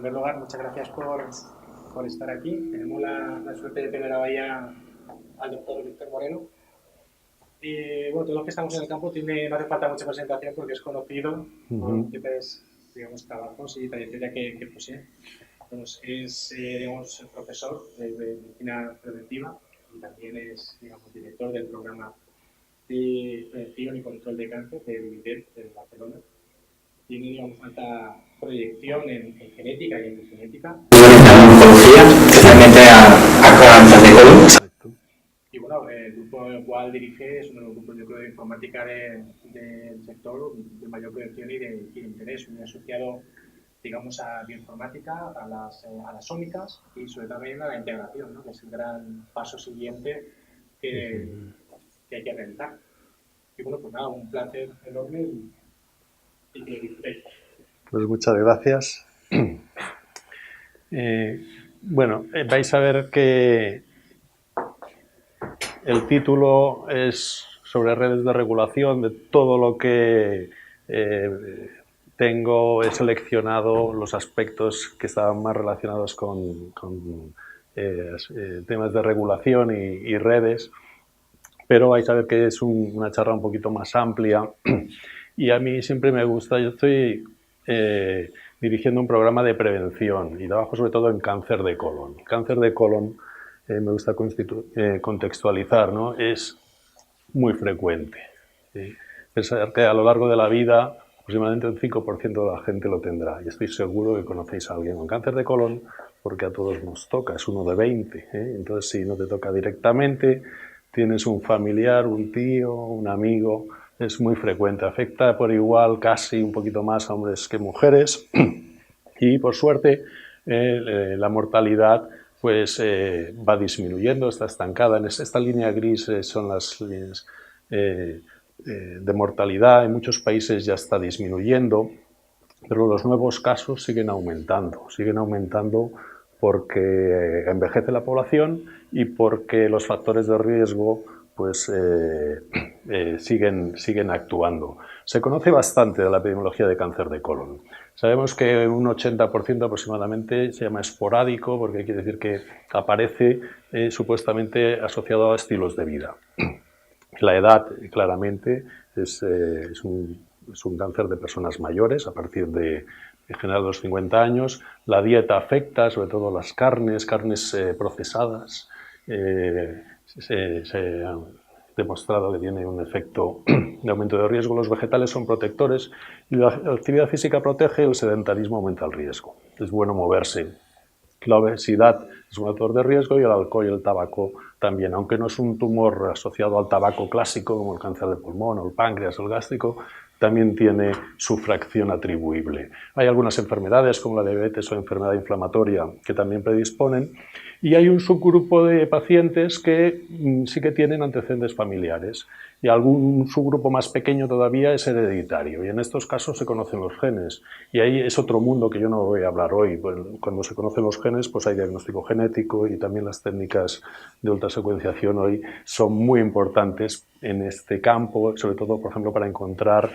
primer lugar, muchas gracias por estar aquí. Tenemos la suerte de tener ahí al doctor Víctor Moreno. Y bueno, todos los que estamos en el campo no hace falta mucha presentación porque es conocido por múltiples, digamos, trabajos y trayectoria que posee. Pues es, digamos, profesor de medicina preventiva y también es, digamos, director del programa de prevención y control de cáncer del MIDET de Barcelona. Tiene, digamos, alta proyección en genética y en epigenética. En oncología, especialmente a cáncer de colon. Y bueno, el grupo al cual dirige es uno de los grupos, yo creo, de informática del sector de mayor proyección y de interés, muy asociado, digamos, a bioinformática, a las ómicas y sobre todo también a la integración, ¿no? Que es el gran paso siguiente que hay que realizar. Y bueno, pues nada, un placer enorme y que disfrutéis. Pues muchas gracias. Bueno, vais a ver que el título es sobre redes de regulación. De todo lo que he seleccionado los aspectos que estaban más relacionados con temas de regulación y redes, pero vais a ver que es una charla un poquito más amplia y a mí siempre me gusta. Yo estoy dirigiendo un programa de prevención y trabajo sobre todo en cáncer de colon. Cáncer de colon, me gusta contextualizar, ¿no? Es muy frecuente. ¿Sí? Pensar que a lo largo de la vida aproximadamente un 5% de la gente lo tendrá, y estoy seguro que conocéis a alguien con cáncer de colon porque a todos nos toca, es uno de 20. Entonces, si no te toca directamente, tienes un familiar, un tío, un amigo. Es muy frecuente, afecta por igual, casi un poquito más a hombres que mujeres, y por suerte la mortalidad pues va disminuyendo, está estancada. En esta línea gris son las líneas de mortalidad. En muchos países ya está disminuyendo, pero los nuevos casos siguen aumentando porque envejece la población y porque los factores de riesgo pues siguen actuando. Se conoce bastante de la epidemiología de cáncer de colon. Sabemos que un 80% aproximadamente se llama esporádico, porque quiere decir que aparece supuestamente asociado a estilos de vida. La edad, claramente, es un cáncer de personas mayores, a partir de, en general, los 50 años. La dieta afecta, sobre todo las carnes procesadas. Se ha demostrado que tiene un efecto de aumento de riesgo. Los vegetales son protectores y la actividad física protege, el sedentarismo aumenta el riesgo. Es bueno moverse. La obesidad es un factor de riesgo y el alcohol y el tabaco también, aunque no es un tumor asociado al tabaco clásico como el cáncer de pulmón o el páncreas o el gástrico, también tiene su fracción atribuible. Hay algunas enfermedades como la diabetes o enfermedad inflamatoria que también predisponen, y hay un subgrupo de pacientes que sí que tienen antecedentes familiares, y algún subgrupo más pequeño todavía es hereditario, y en estos casos se conocen los genes, y ahí es otro mundo que yo no voy a hablar hoy. Cuando se conocen los genes, pues hay diagnóstico genético, y también las técnicas de ultrasecuenciación hoy son muy importantes en este campo, sobre todo, por ejemplo, para encontrar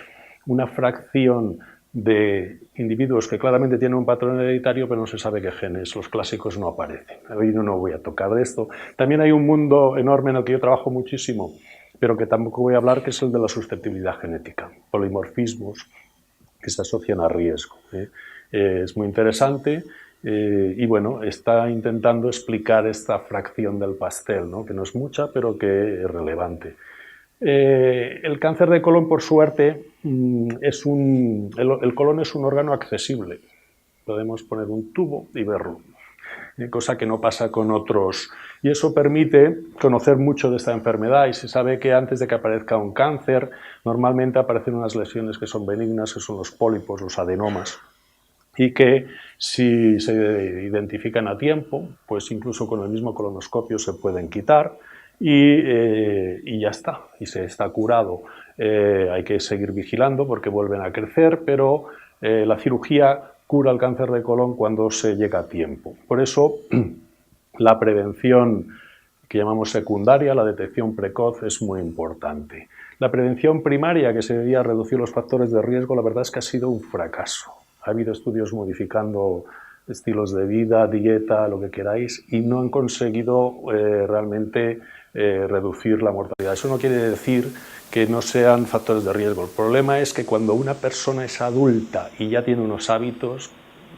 una fracción de individuos que claramente tienen un patrón hereditario, pero no se sabe qué genes. Los clásicos no aparecen. Hoy no voy a tocar de esto. También hay un mundo enorme en el que yo trabajo muchísimo, pero que tampoco voy a hablar, que es el de la susceptibilidad genética, polimorfismos que se asocian a riesgo. Es muy interesante y bueno, está intentando explicar esta fracción del pastel, ¿no? Que no es mucha, pero que es relevante. El cáncer de colon, por suerte, el colon es un órgano accesible. Podemos poner un tubo y verlo, cosa que no pasa con otros. Y eso permite conocer mucho de esta enfermedad, y se sabe que antes de que aparezca un cáncer, normalmente aparecen unas lesiones que son benignas, que son los pólipos, los adenomas, y que si se identifican a tiempo, pues incluso con el mismo colonoscopio se pueden quitar, y ya está, y se está curado. Hay que seguir vigilando porque vuelven a crecer, pero la cirugía cura el cáncer de colon cuando se llega a tiempo. Por eso la prevención que llamamos secundaria, la detección precoz, es muy importante. La prevención primaria, que se debía reducir los factores de riesgo, la verdad es que ha sido un fracaso. Ha habido estudios modificando estilos de vida, dieta, lo que queráis, y no han conseguido realmente reducir la mortalidad. Eso no quiere decir que no sean factores de riesgo. El problema es que cuando una persona es adulta y ya tiene unos hábitos,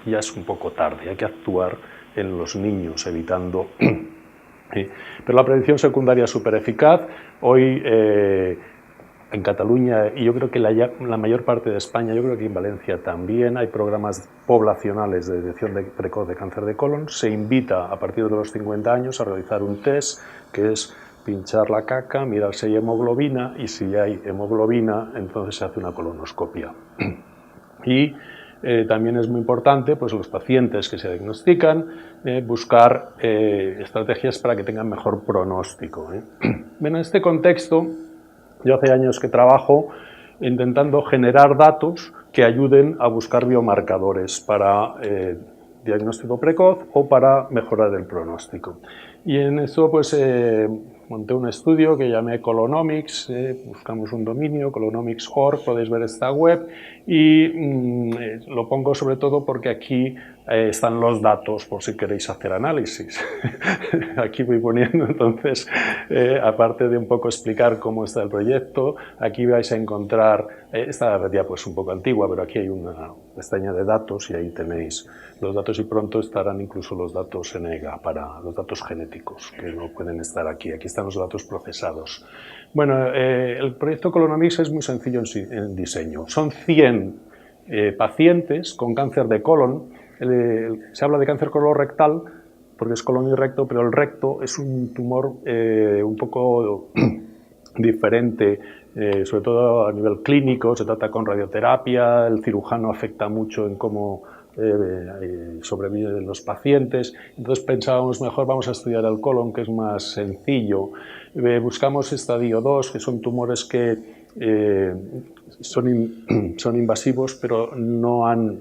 ya es un poco tarde. Hay que actuar en los niños, evitando... Pero la prevención secundaria es súper eficaz. Hoy en Cataluña, y yo creo que la mayor parte de España, yo creo que en Valencia también, hay programas poblacionales de detección precoz de cáncer de colon. Se invita a partir de los 50 años a realizar un test que es pinchar la caca, mirar si hay hemoglobina, y si hay hemoglobina, entonces se hace una colonoscopia. Y también es muy importante, pues los pacientes que se diagnostican, buscar estrategias para que tengan mejor pronóstico. Bueno, en este contexto, yo hace años que trabajo intentando generar datos que ayuden a buscar biomarcadores para diagnóstico precoz o para mejorar el pronóstico. Y en eso pues monté un estudio que llamé Colonomics, buscamos un dominio, colonomics.org, podéis ver esta web, y lo pongo sobre todo porque aquí están los datos por si queréis hacer análisis. Aquí voy poniendo, entonces, aparte de un poco explicar cómo está el proyecto, aquí vais a encontrar, esta diapositiva pues un poco antigua, pero aquí hay una pestaña de datos y ahí tenéis los datos, y pronto estarán incluso los datos en EGA para los datos genéticos, que no pueden estar aquí. Aquí están los datos procesados. Bueno, el proyecto Colonomics es muy sencillo en diseño. Son 100 pacientes con cáncer de colon. Se habla de cáncer colorectal porque es colon y recto, pero el recto es un tumor un poco diferente, sobre todo a nivel clínico. Se trata con radioterapia, el cirujano afecta mucho en cómo sobreviven los pacientes. Entonces pensábamos, mejor vamos a estudiar el colon, que es más sencillo. Buscamos estadio 2, que son tumores que son invasivos, pero no han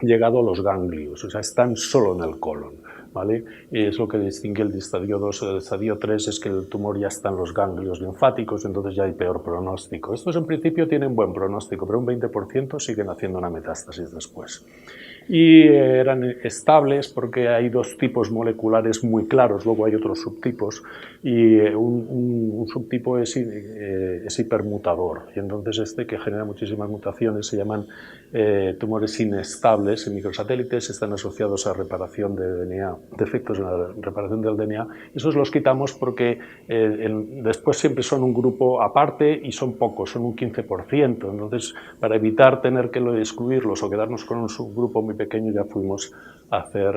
llegado a los ganglios, o sea, están solo en el colon, ¿vale? Y es lo que distingue el estadio 2 del estadio 3, es que el tumor ya está en los ganglios linfáticos, entonces ya hay peor pronóstico. Estos en principio tienen buen pronóstico, pero un 20% siguen haciendo una metástasis después. Y eran estables porque hay dos tipos moleculares muy claros, luego hay otros subtipos, y un subtipo es hipermutador, y entonces este, que genera muchísimas mutaciones, se llaman tumores inestables en microsatélites, están asociados a reparación de DNA, defectos en la reparación del DNA. Esos los quitamos porque después siempre son un grupo aparte y son pocos, son un 15%, entonces para evitar tener que excluirlos o quedarnos con un subgrupo muy pequeño, ya fuimos a hacer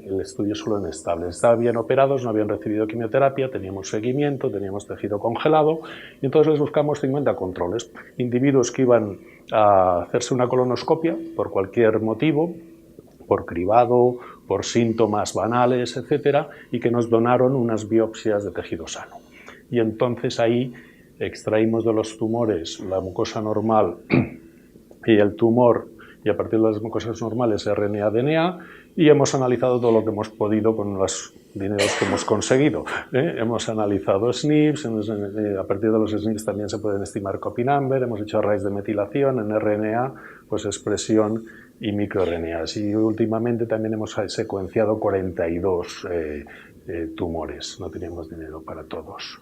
el estudio solo en estables. Estaban bien operados, no habían recibido quimioterapia, teníamos seguimiento, teníamos tejido congelado, y entonces les buscamos 50 controles, individuos que iban a hacerse una colonoscopia por cualquier motivo, por cribado, por síntomas banales, etcétera, y que nos donaron unas biopsias de tejido sano. Y entonces ahí extraímos de los tumores la mucosa normal y el tumor, y a partir de las mucosas normales RNA, DNA, y hemos analizado todo lo que hemos podido con los dineros que hemos conseguido. Hemos analizado SNPs, a partir de los SNPs también se pueden estimar copy number, hemos hecho arrays de metilación, en RNA, pues expresión y microRNAs. Y últimamente también hemos secuenciado 42 tumores, no teníamos dinero para todos.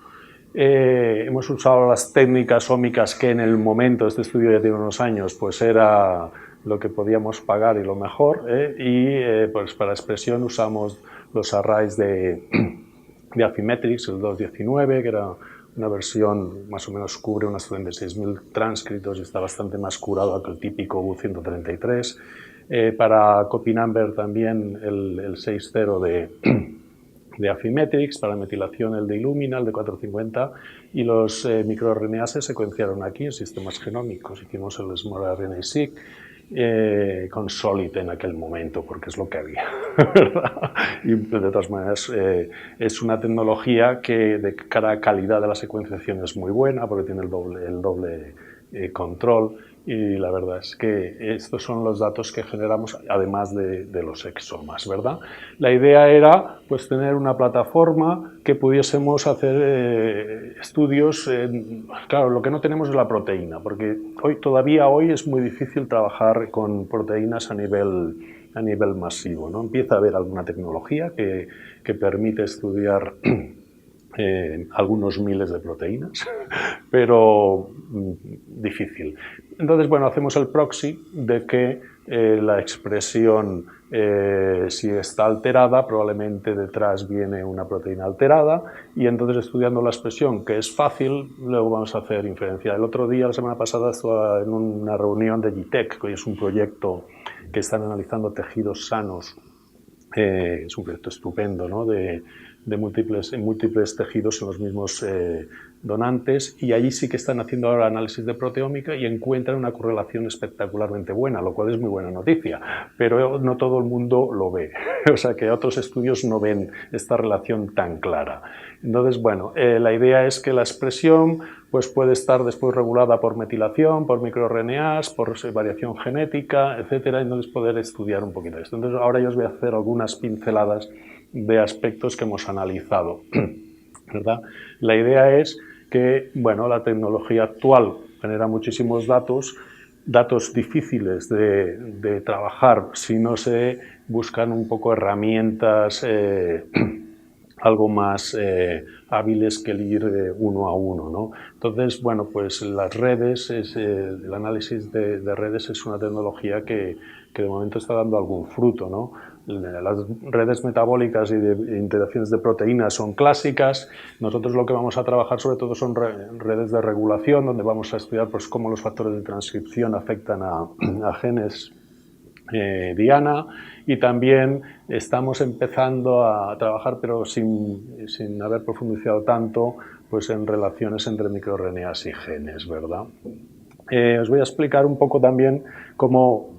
Hemos usado las técnicas ómicas que en el momento, este estudio ya tiene unos años, pues era lo que podíamos pagar y lo mejor, pues para expresión usamos los arrays de Affymetrix, el 219, que era una versión, más o menos cubre unas 36.000 transcritos y está bastante más curado que el típico U133. Para copy number también el 60 de Affymetrix, para metilación el de Illumina, el de 450, y los microRNA se secuenciaron aquí en sistemas genómicos. Hicimos el Small RNA-seq con Solid en aquel momento, porque es lo que había, ¿verdad? Y de todas maneras es una tecnología que de cara a calidad de la secuenciación es muy buena, porque tiene el doble control, y la verdad es que estos son los datos que generamos, además de los exomas, ¿verdad? La idea era pues tener una plataforma que pudiésemos hacer estudios. Claro, lo que no tenemos es la proteína, porque todavía hoy es muy difícil trabajar con proteínas a nivel a nivel masivo, ¿no? Empieza a haber alguna tecnología que permite estudiar algunos miles de proteínas, pero difícil. Entonces, bueno, hacemos el proxy de que la expresión, si está alterada, probablemente detrás viene una proteína alterada, y entonces estudiando la expresión, que es fácil, luego vamos a hacer inferencia. El otro día, la semana pasada, estaba en una reunión de GITEC, que es un proyecto que están analizando tejidos sanos. Es un proyecto estupendo, ¿no? de múltiples tejidos en los mismos donantes, y allí sí que están haciendo ahora análisis de proteómica y encuentran una correlación espectacularmente buena, lo cual es muy buena noticia, pero no todo el mundo lo ve, o sea que otros estudios no ven esta relación tan clara. Entonces, bueno, la idea es que la expresión pues puede estar después regulada por metilación, por microRNAs, por variación genética, etcétera, y entonces poder estudiar un poquito esto. Entonces, ahora yo os voy a hacer algunas pinceladas de aspectos que hemos analizado, ¿verdad? La idea es que, bueno, la tecnología actual genera muchísimos datos difíciles de trabajar si no se buscan un poco herramientas algo más hábiles que el ir uno a uno, ¿no? Entonces, bueno, pues las redes, el análisis de redes es una tecnología que de momento está dando algún fruto, ¿no? Las redes metabólicas y de interacciones de proteínas son clásicas. Nosotros lo que vamos a trabajar sobre todo son redes de regulación, donde vamos a estudiar pues, cómo los factores de transcripción afectan a genes diana, y también estamos empezando a trabajar, pero sin haber profundizado tanto, pues en relaciones entre microRNAs y genes, ¿verdad? Os voy a explicar un poco también cómo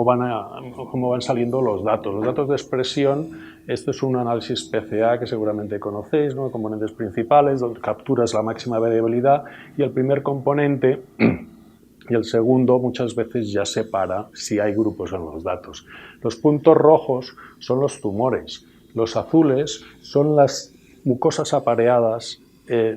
van saliendo los datos. Los datos de expresión, esto es un análisis PCA que seguramente conocéis, ¿no? Componentes principales, donde capturas la máxima variabilidad, y el primer componente y el segundo muchas veces ya separa si hay grupos en los datos. Los puntos rojos son los tumores, los azules son las mucosas apareadas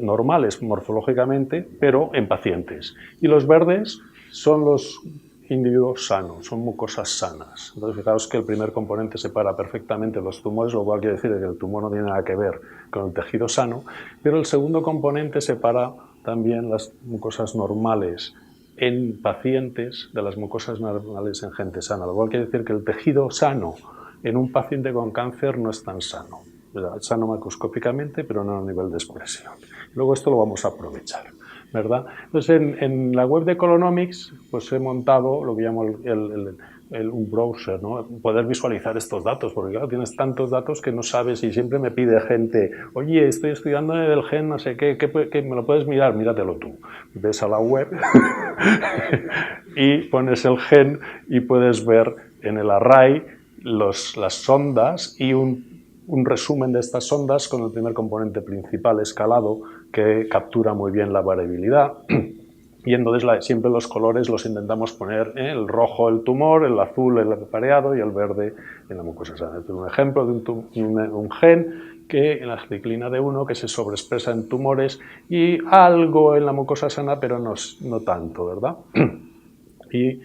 normales morfológicamente, pero en pacientes, y los verdes son los individuos sanos, son mucosas sanas. Entonces, fijaos que el primer componente separa perfectamente los tumores, lo cual quiere decir que el tumor no tiene nada que ver con el tejido sano, pero el segundo componente separa también las mucosas normales en pacientes de las mucosas normales en gente sana, lo cual quiere decir que el tejido sano en un paciente con cáncer no es tan sano. Sano macroscópicamente, pero no a nivel de expresión. Luego esto lo vamos a aprovechar, ¿verdad? Entonces, en la web de Colonomics, pues he montado lo que llamo un browser, ¿no? Poder visualizar estos datos, porque claro, tienes tantos datos que no sabes, y siempre me pide gente, oye, estoy estudiando el gen, no sé qué, ¿me lo puedes mirar? Míratelo tú. Ves a la web y pones el gen y puedes ver en el array las sondas y un resumen de estas sondas con el primer componente principal escalado que captura muy bien la variabilidad. Y entonces siempre los colores los intentamos poner, el rojo el tumor, el azul el apareado y el verde en la mucosa sana. Este es un ejemplo de un gen que en la ciclina D1 que se sobreexpresa en tumores y algo en la mucosa sana, pero no tanto, ¿verdad? Y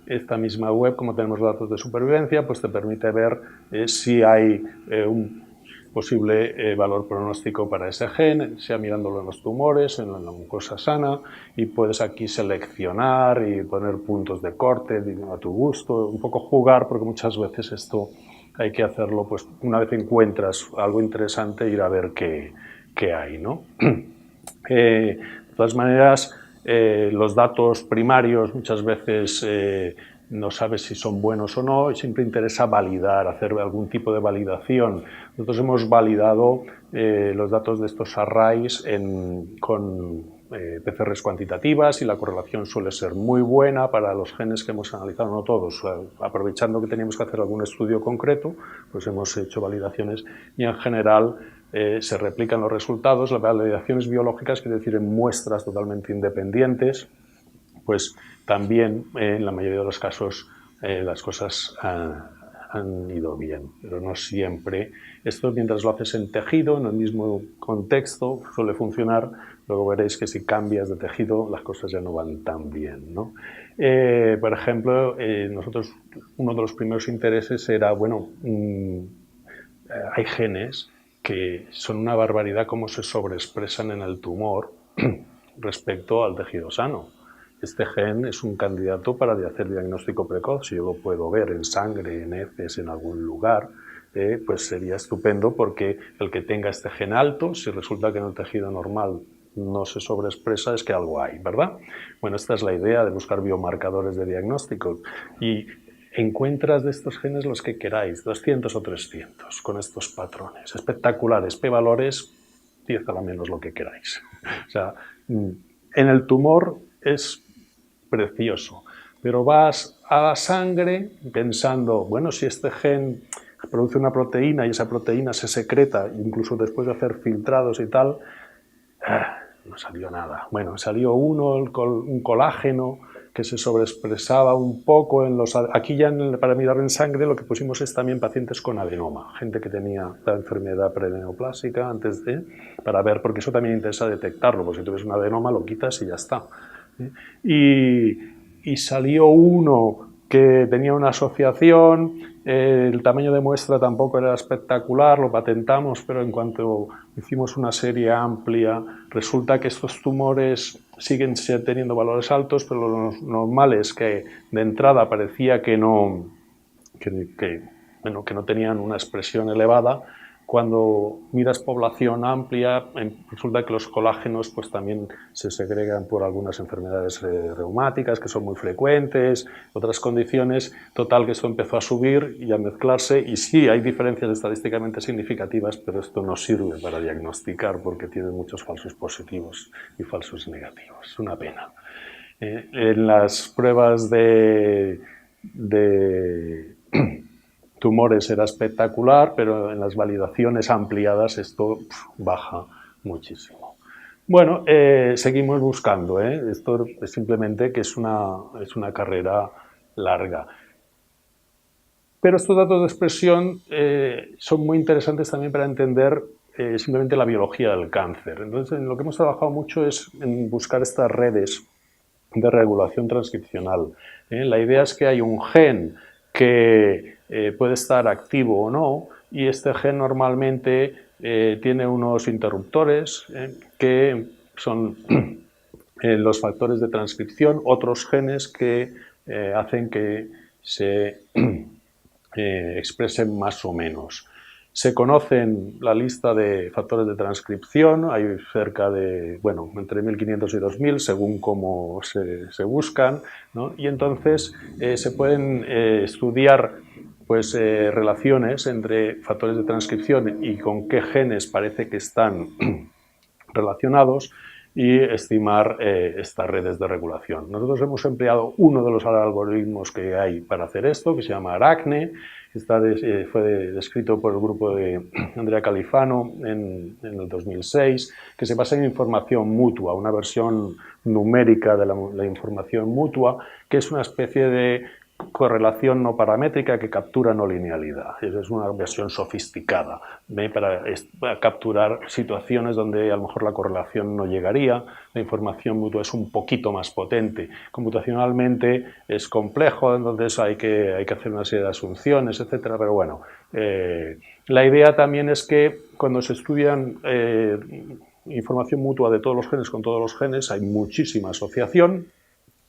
esta misma web, como tenemos datos de supervivencia, pues te permite ver si hay un posible valor pronóstico para ese gen, sea mirándolo en los tumores, en la mucosa sana, y puedes aquí seleccionar y poner puntos de corte a tu gusto, un poco jugar, porque muchas veces esto hay que hacerlo, pues una vez encuentras algo interesante, ir a ver qué hay, ¿no? De todas maneras, los datos primarios muchas veces no sabes si son buenos o no, y siempre interesa validar, hacer algún tipo de validación. Nosotros hemos validado los datos de estos arrays con PCRs cuantitativas, y la correlación suele ser muy buena para los genes que hemos analizado, no todos. Aprovechando que teníamos que hacer algún estudio concreto, pues hemos hecho validaciones, y en general se replican los resultados. Las validaciones biológicas, quiere decir en muestras totalmente independientes, pues también en la mayoría de los casos las cosas han ido bien, pero no siempre. Esto, mientras lo haces en tejido, en el mismo contexto, suele funcionar. Luego veréis que si cambias de tejido, las cosas ya no van tan bien, ¿no? Por ejemplo, nosotros, uno de los primeros intereses era, bueno, hay genes que son una barbaridad cómo se sobreexpresan en el tumor respecto al tejido sano. Este gen es un candidato para hacer diagnóstico precoz. Si yo lo puedo ver en sangre, en heces, en algún lugar, pues sería estupendo, porque el que tenga este gen alto, si resulta que en el tejido normal no se sobreexpresa, es que algo hay, ¿verdad? Bueno, esta es la idea de buscar biomarcadores de diagnóstico. Y encuentras de estos genes los que queráis, 200 o 300, con estos patrones espectaculares, p-valores 10 a la menos lo que queráis. O sea, en el tumor es precioso, pero vas a la sangre pensando, bueno, si este gen produce una proteína y esa proteína se secreta, incluso después de hacer filtrados y tal, no salió nada. Bueno, salió un colágeno que se sobreexpresaba un poco en los... Aquí ya para mirar en sangre lo que pusimos es también pacientes con adenoma, gente que tenía la enfermedad preneoplásica antes de... para ver, porque eso también interesa detectarlo, porque si tú ves un adenoma lo quitas y ya está. Y salió uno que tenía una asociación, el tamaño de muestra tampoco era espectacular, lo patentamos, pero en cuanto hicimos una serie amplia, resulta que estos tumores siguen teniendo valores altos, pero lo normal es que de entrada parecía que no tenían una expresión elevada. Cuando miras población amplia, resulta que los colágenos pues también se segregan por algunas enfermedades reumáticas que son muy frecuentes, otras condiciones. Total, que esto empezó a subir y a mezclarse, y sí, hay diferencias estadísticamente significativas, pero esto no sirve para diagnosticar porque tiene muchos falsos positivos y falsos negativos. Es una pena. En las pruebas de tumores era espectacular, pero en las validaciones ampliadas esto baja muchísimo. Bueno, seguimos buscando, esto es simplemente que es una carrera larga. Pero estos datos de expresión son muy interesantes también para entender simplemente la biología del cáncer. Entonces, en lo que hemos trabajado mucho es en buscar estas redes de regulación transcripcional. La idea es que hay un gen que puede estar activo o no, y este gen normalmente tiene unos interruptores que son los factores de transcripción, otros genes que hacen que se expresen más o menos. Se conocen la lista de factores de transcripción, hay cerca de, bueno, entre 1500 y 2000 según cómo se buscan, ¿no? Y entonces se pueden estudiar pues, relaciones entre factores de transcripción y con qué genes parece que están relacionados, y estimar estas redes de regulación. Nosotros hemos empleado uno de los algoritmos que hay para hacer esto, que se llama Arachne. Fue descrito por el grupo de Andrea Califano en el 2006, que se basa en información mutua, una versión numérica de la información mutua, que es una especie de correlación no paramétrica que captura no linealidad. Es una versión sofisticada para capturar situaciones donde a lo mejor la correlación no llegaría. La información mutua es un poquito más potente. Computacionalmente es complejo, entonces hay que hacer una serie de asunciones, etcétera. Pero bueno, la idea también es que cuando se estudian información mutua de todos los genes con todos los genes, hay muchísima asociación.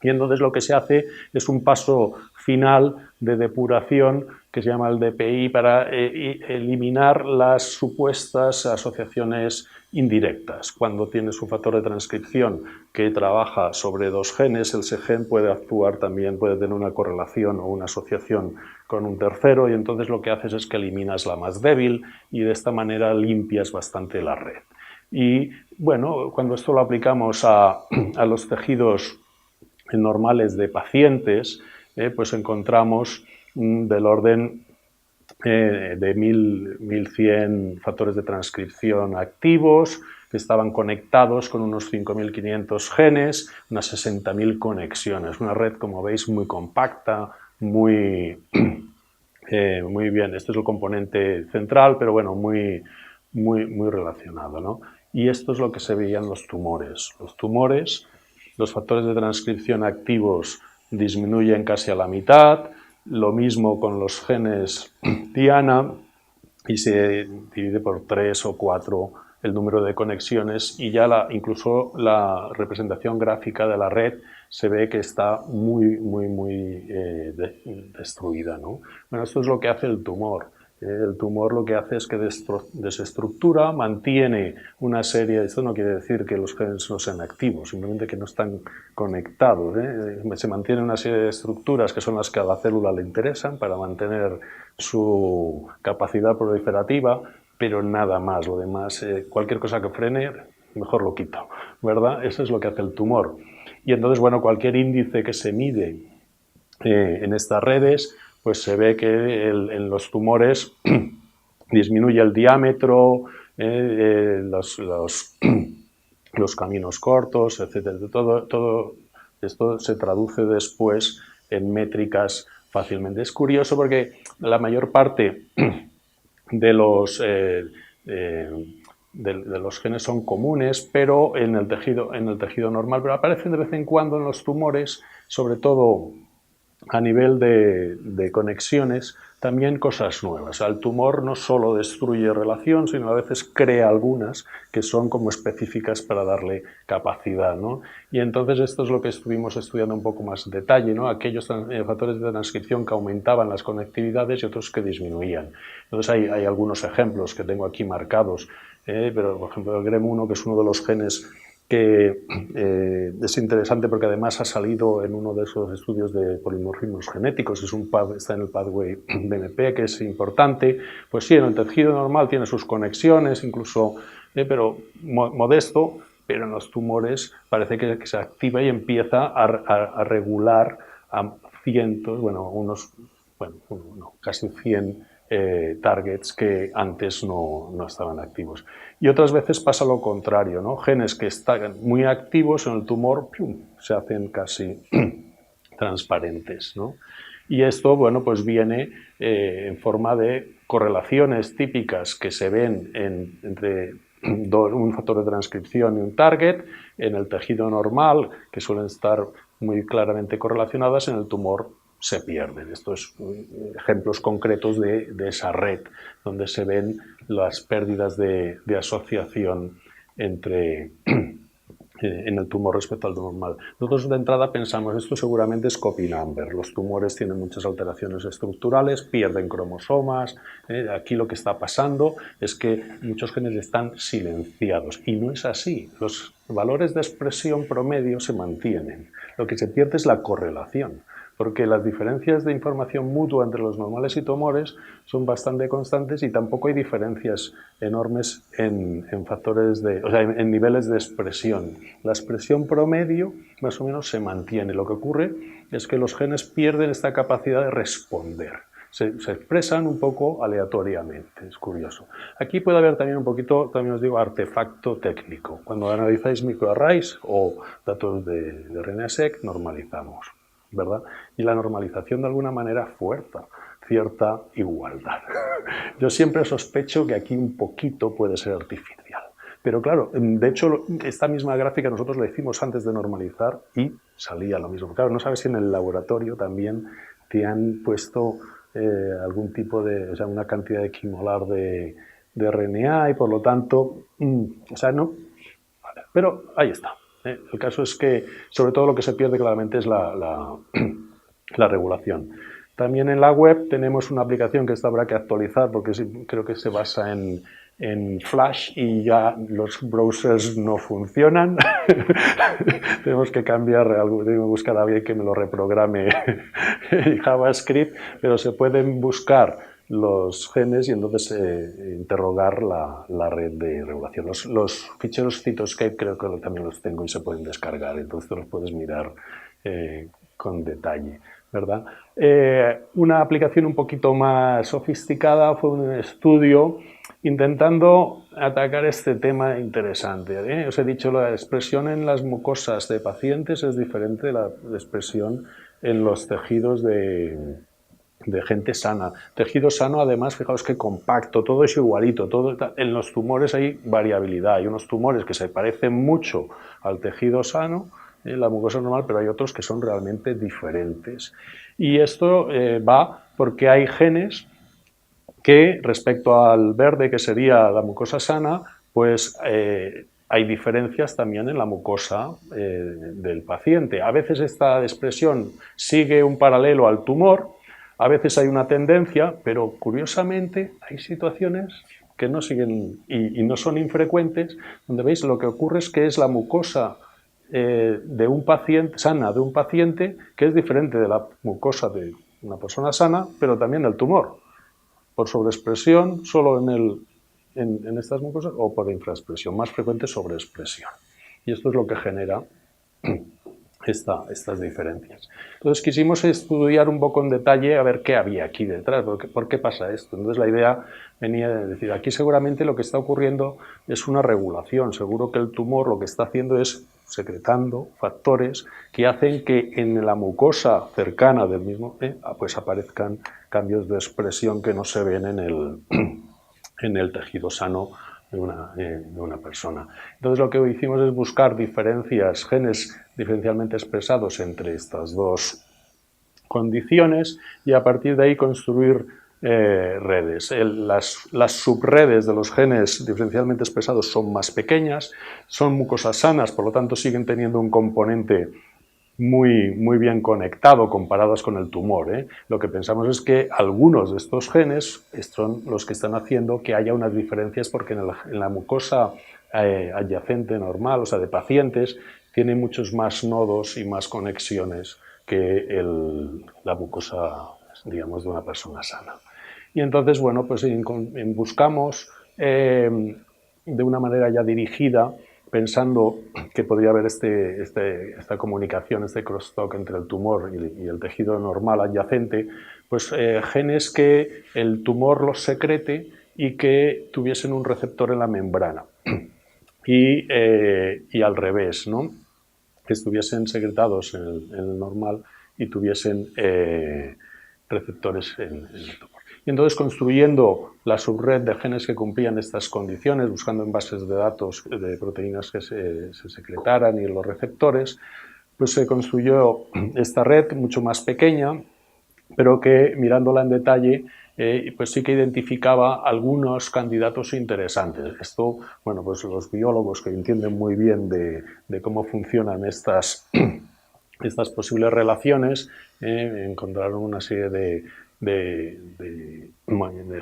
Y entonces lo que se hace es un paso final de depuración que se llama el DPI para eliminar las supuestas asociaciones indirectas. Cuando tienes un factor de transcripción que trabaja sobre dos genes, ese gen puede actuar también, puede tener una correlación o una asociación con un tercero, y entonces lo que haces es que eliminas la más débil y de esta manera limpias bastante la red. Y bueno, cuando esto lo aplicamos a los tejidos normales de pacientes, pues encontramos del orden de 1100 factores de transcripción activos que estaban conectados con unos 5500 genes, unas 60.000 conexiones. Una red, como veis, muy compacta, muy Muy bien, este es el componente central, pero bueno, muy relacionado, ¿no? Y esto es lo que se veía en los tumores. Los tumores, los factores de transcripción activos disminuyen casi a la mitad, lo mismo con los genes Diana, y se divide por 3 o 4 el número de conexiones, y ya incluso la representación gráfica de la red se ve que está muy destruida, ¿no? Bueno, esto es lo que hace el tumor. El tumor lo que hace es que desestructura, mantiene una serie, esto no quiere decir que los genes no sean activos, simplemente que no están conectados, se mantiene una serie de estructuras que son las que a la célula le interesan para mantener su capacidad proliferativa, pero nada más. Lo demás, cualquier cosa que frene, mejor lo quito, ¿verdad? Eso es lo que hace el tumor. Y entonces, bueno, cualquier índice que se mide en estas redes, pues se ve que en los tumores disminuye el diámetro, los caminos cortos, etc. Todo esto se traduce después en métricas fácilmente. Es curioso porque la mayor parte de los genes son comunes, pero en el tejido normal, pero aparecen de vez en cuando en los tumores, sobre todo a nivel de conexiones, también cosas nuevas. El tumor no solo destruye relación, sino a veces crea algunas que son como específicas para darle capacidad, ¿no? Y entonces esto es lo que estuvimos estudiando un poco más en detalle, ¿no? Aquellos factores de transcripción que aumentaban las conectividades y otros que disminuían. Entonces hay algunos ejemplos que tengo aquí marcados, pero por ejemplo el GREM1, que es uno de los genes que es interesante porque además ha salido en uno de esos estudios de polimorfismos genéticos, está en el pathway BMP, que es importante. Pues sí, en el tejido normal tiene sus conexiones, incluso, pero modesto, pero en los tumores parece que se activa y empieza a regular a cientos, casi 100 targets que antes no estaban activos. Y otras veces pasa lo contrario, ¿no? Genes que están muy activos en el tumor se hacen casi transparentes, ¿no? Y esto, bueno, pues viene en forma de correlaciones típicas que se ven entre un factor de transcripción y un target en el tejido normal, que suelen estar muy claramente correlacionadas, en el tumor se pierden. Estos ejemplos concretos de esa red, donde se ven las pérdidas de asociación entre en el tumor respecto al normal. Nosotros de entrada pensamos, esto seguramente es copy number, los tumores tienen muchas alteraciones estructurales, pierden cromosomas, aquí lo que está pasando es que muchos genes están silenciados, y no es así, los valores de expresión promedio se mantienen, lo que se pierde es la correlación, porque las diferencias de información mutua entre los normales y tumores son bastante constantes y tampoco hay diferencias enormes en factores en niveles de expresión. La expresión promedio más o menos se mantiene. Lo que ocurre es que los genes pierden esta capacidad de responder. Se expresan un poco aleatoriamente, es curioso. Aquí puede haber también un poquito, también os digo, artefacto técnico. Cuando analizáis microarrays o datos de RNA-seq, normalizamos, ¿verdad? Y la normalización de alguna manera fuerza cierta igualdad. Yo siempre sospecho que aquí un poquito puede ser artificial. Pero claro, de hecho, esta misma gráfica nosotros la hicimos antes de normalizar y salía lo mismo. Claro, no sabes si en el laboratorio también te han puesto algún tipo de, una cantidad de equimolar de RNA y por lo tanto, no. Vale, pero ahí está. El caso es que, sobre todo, lo que se pierde claramente es la regulación. También en la web tenemos una aplicación que esta habrá que actualizar porque creo que se basa en Flash y ya los browsers no funcionan. Tenemos que cambiar, tengo que buscar a alguien que me lo reprograme en JavaScript, pero se pueden buscar los genes y entonces interrogar la red de regulación. Los ficheros Cytoscape creo que también los tengo y se pueden descargar, entonces los puedes mirar con detalle, ¿verdad? Una aplicación un poquito más sofisticada fue un estudio intentando atacar este tema interesante. Os he dicho, la expresión en las mucosas de pacientes es diferente de la expresión en los tejidos de de gente sana. Tejido sano, además, fijaos que compacto, todo es igualito. En los tumores hay variabilidad. Hay unos tumores que se parecen mucho al tejido sano, la mucosa normal, pero hay otros que son realmente diferentes. Y esto va porque hay genes que, respecto al verde, que sería la mucosa sana, pues hay diferencias también en la mucosa del paciente. A veces esta expresión sigue un paralelo al tumor, a veces hay una tendencia, pero curiosamente hay situaciones que no siguen y no son infrecuentes, donde veis lo que ocurre es que es la mucosa de un paciente sana de un paciente que es diferente de la mucosa de una persona sana, pero también del tumor, por sobreexpresión solo en estas mucosas o por infraexpresión, más frecuente sobreexpresión. Y esto es lo que genera estas diferencias. Entonces quisimos estudiar un poco en detalle a ver qué había aquí detrás, por qué pasa esto. Entonces la idea venía de decir, aquí seguramente lo que está ocurriendo es una regulación, seguro que el tumor lo que está haciendo es secretando factores que hacen que en la mucosa cercana del mismo pues aparezcan cambios de expresión que no se ven en el tejido sano de una persona. Entonces lo que hicimos es buscar genes diferencialmente expresados entre estas dos condiciones y a partir de ahí construir redes. Las subredes de los genes diferencialmente expresados son más pequeñas, son mucosas sanas, por lo tanto siguen teniendo un componente muy bien conectado comparados con el tumor. Lo que pensamos es que algunos de estos genes son los que están haciendo que haya unas diferencias porque en la mucosa adyacente normal, o sea, de pacientes, tiene muchos más nodos y más conexiones que la mucosa, digamos, de una persona sana. Y entonces, bueno, pues buscamos de una manera ya dirigida, pensando que podría haber esta comunicación, este crosstalk entre el tumor y el tejido normal adyacente, pues genes que el tumor los secrete y que tuviesen un receptor en la membrana. Y al revés, ¿no? Que estuviesen secretados en el normal y tuviesen receptores en el tumor. Y entonces, construyendo la subred de genes que cumplían estas condiciones, buscando en bases de datos de proteínas que se secretaran y los receptores, pues se construyó esta red mucho más pequeña, pero que, mirándola en detalle, pues sí que identificaba algunos candidatos interesantes. Esto, bueno, pues los biólogos que entienden muy bien de cómo funcionan estas posibles relaciones, encontraron una serie de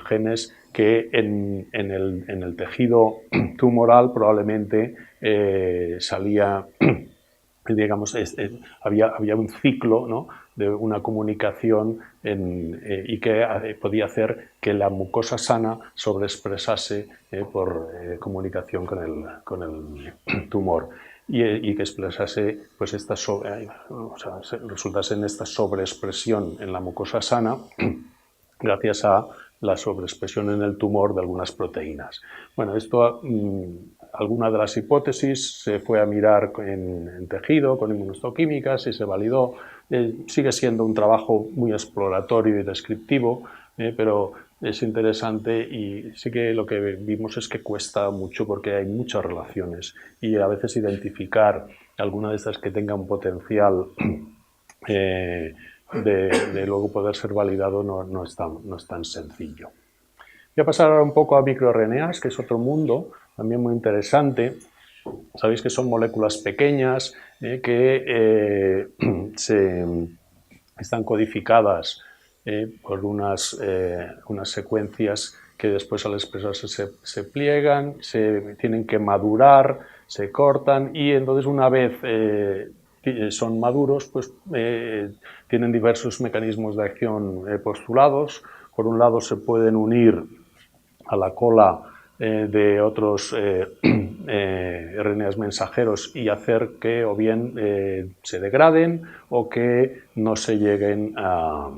genes que en el tejido tumoral probablemente salía, digamos, había un ciclo, ¿no?, de una comunicación y que podía hacer que la mucosa sana sobreexpresase por comunicación con el tumor. Y que expresase, pues resultase en esta sobreexpresión en la mucosa sana gracias a la sobreexpresión en el tumor de algunas proteínas. Bueno, esto, alguna de las hipótesis se fue a mirar en tejido con inmunohistoquímicas y se validó. Sigue siendo un trabajo muy exploratorio y descriptivo, pero es interesante y sí que lo que vimos es que cuesta mucho porque hay muchas relaciones y a veces identificar alguna de estas que tenga un potencial de luego poder ser validado no es tan sencillo. Voy a pasar ahora un poco a microRNAs, que es otro mundo también muy interesante. Sabéis que son moléculas pequeñas que están codificadas por unas secuencias que después al expresarse se pliegan, se tienen que madurar, se cortan y entonces una vez son maduros, pues tienen diversos mecanismos de acción postulados. Por un lado se pueden unir a la cola de otros RNAs mensajeros y hacer que o bien se degraden o que no se lleguen a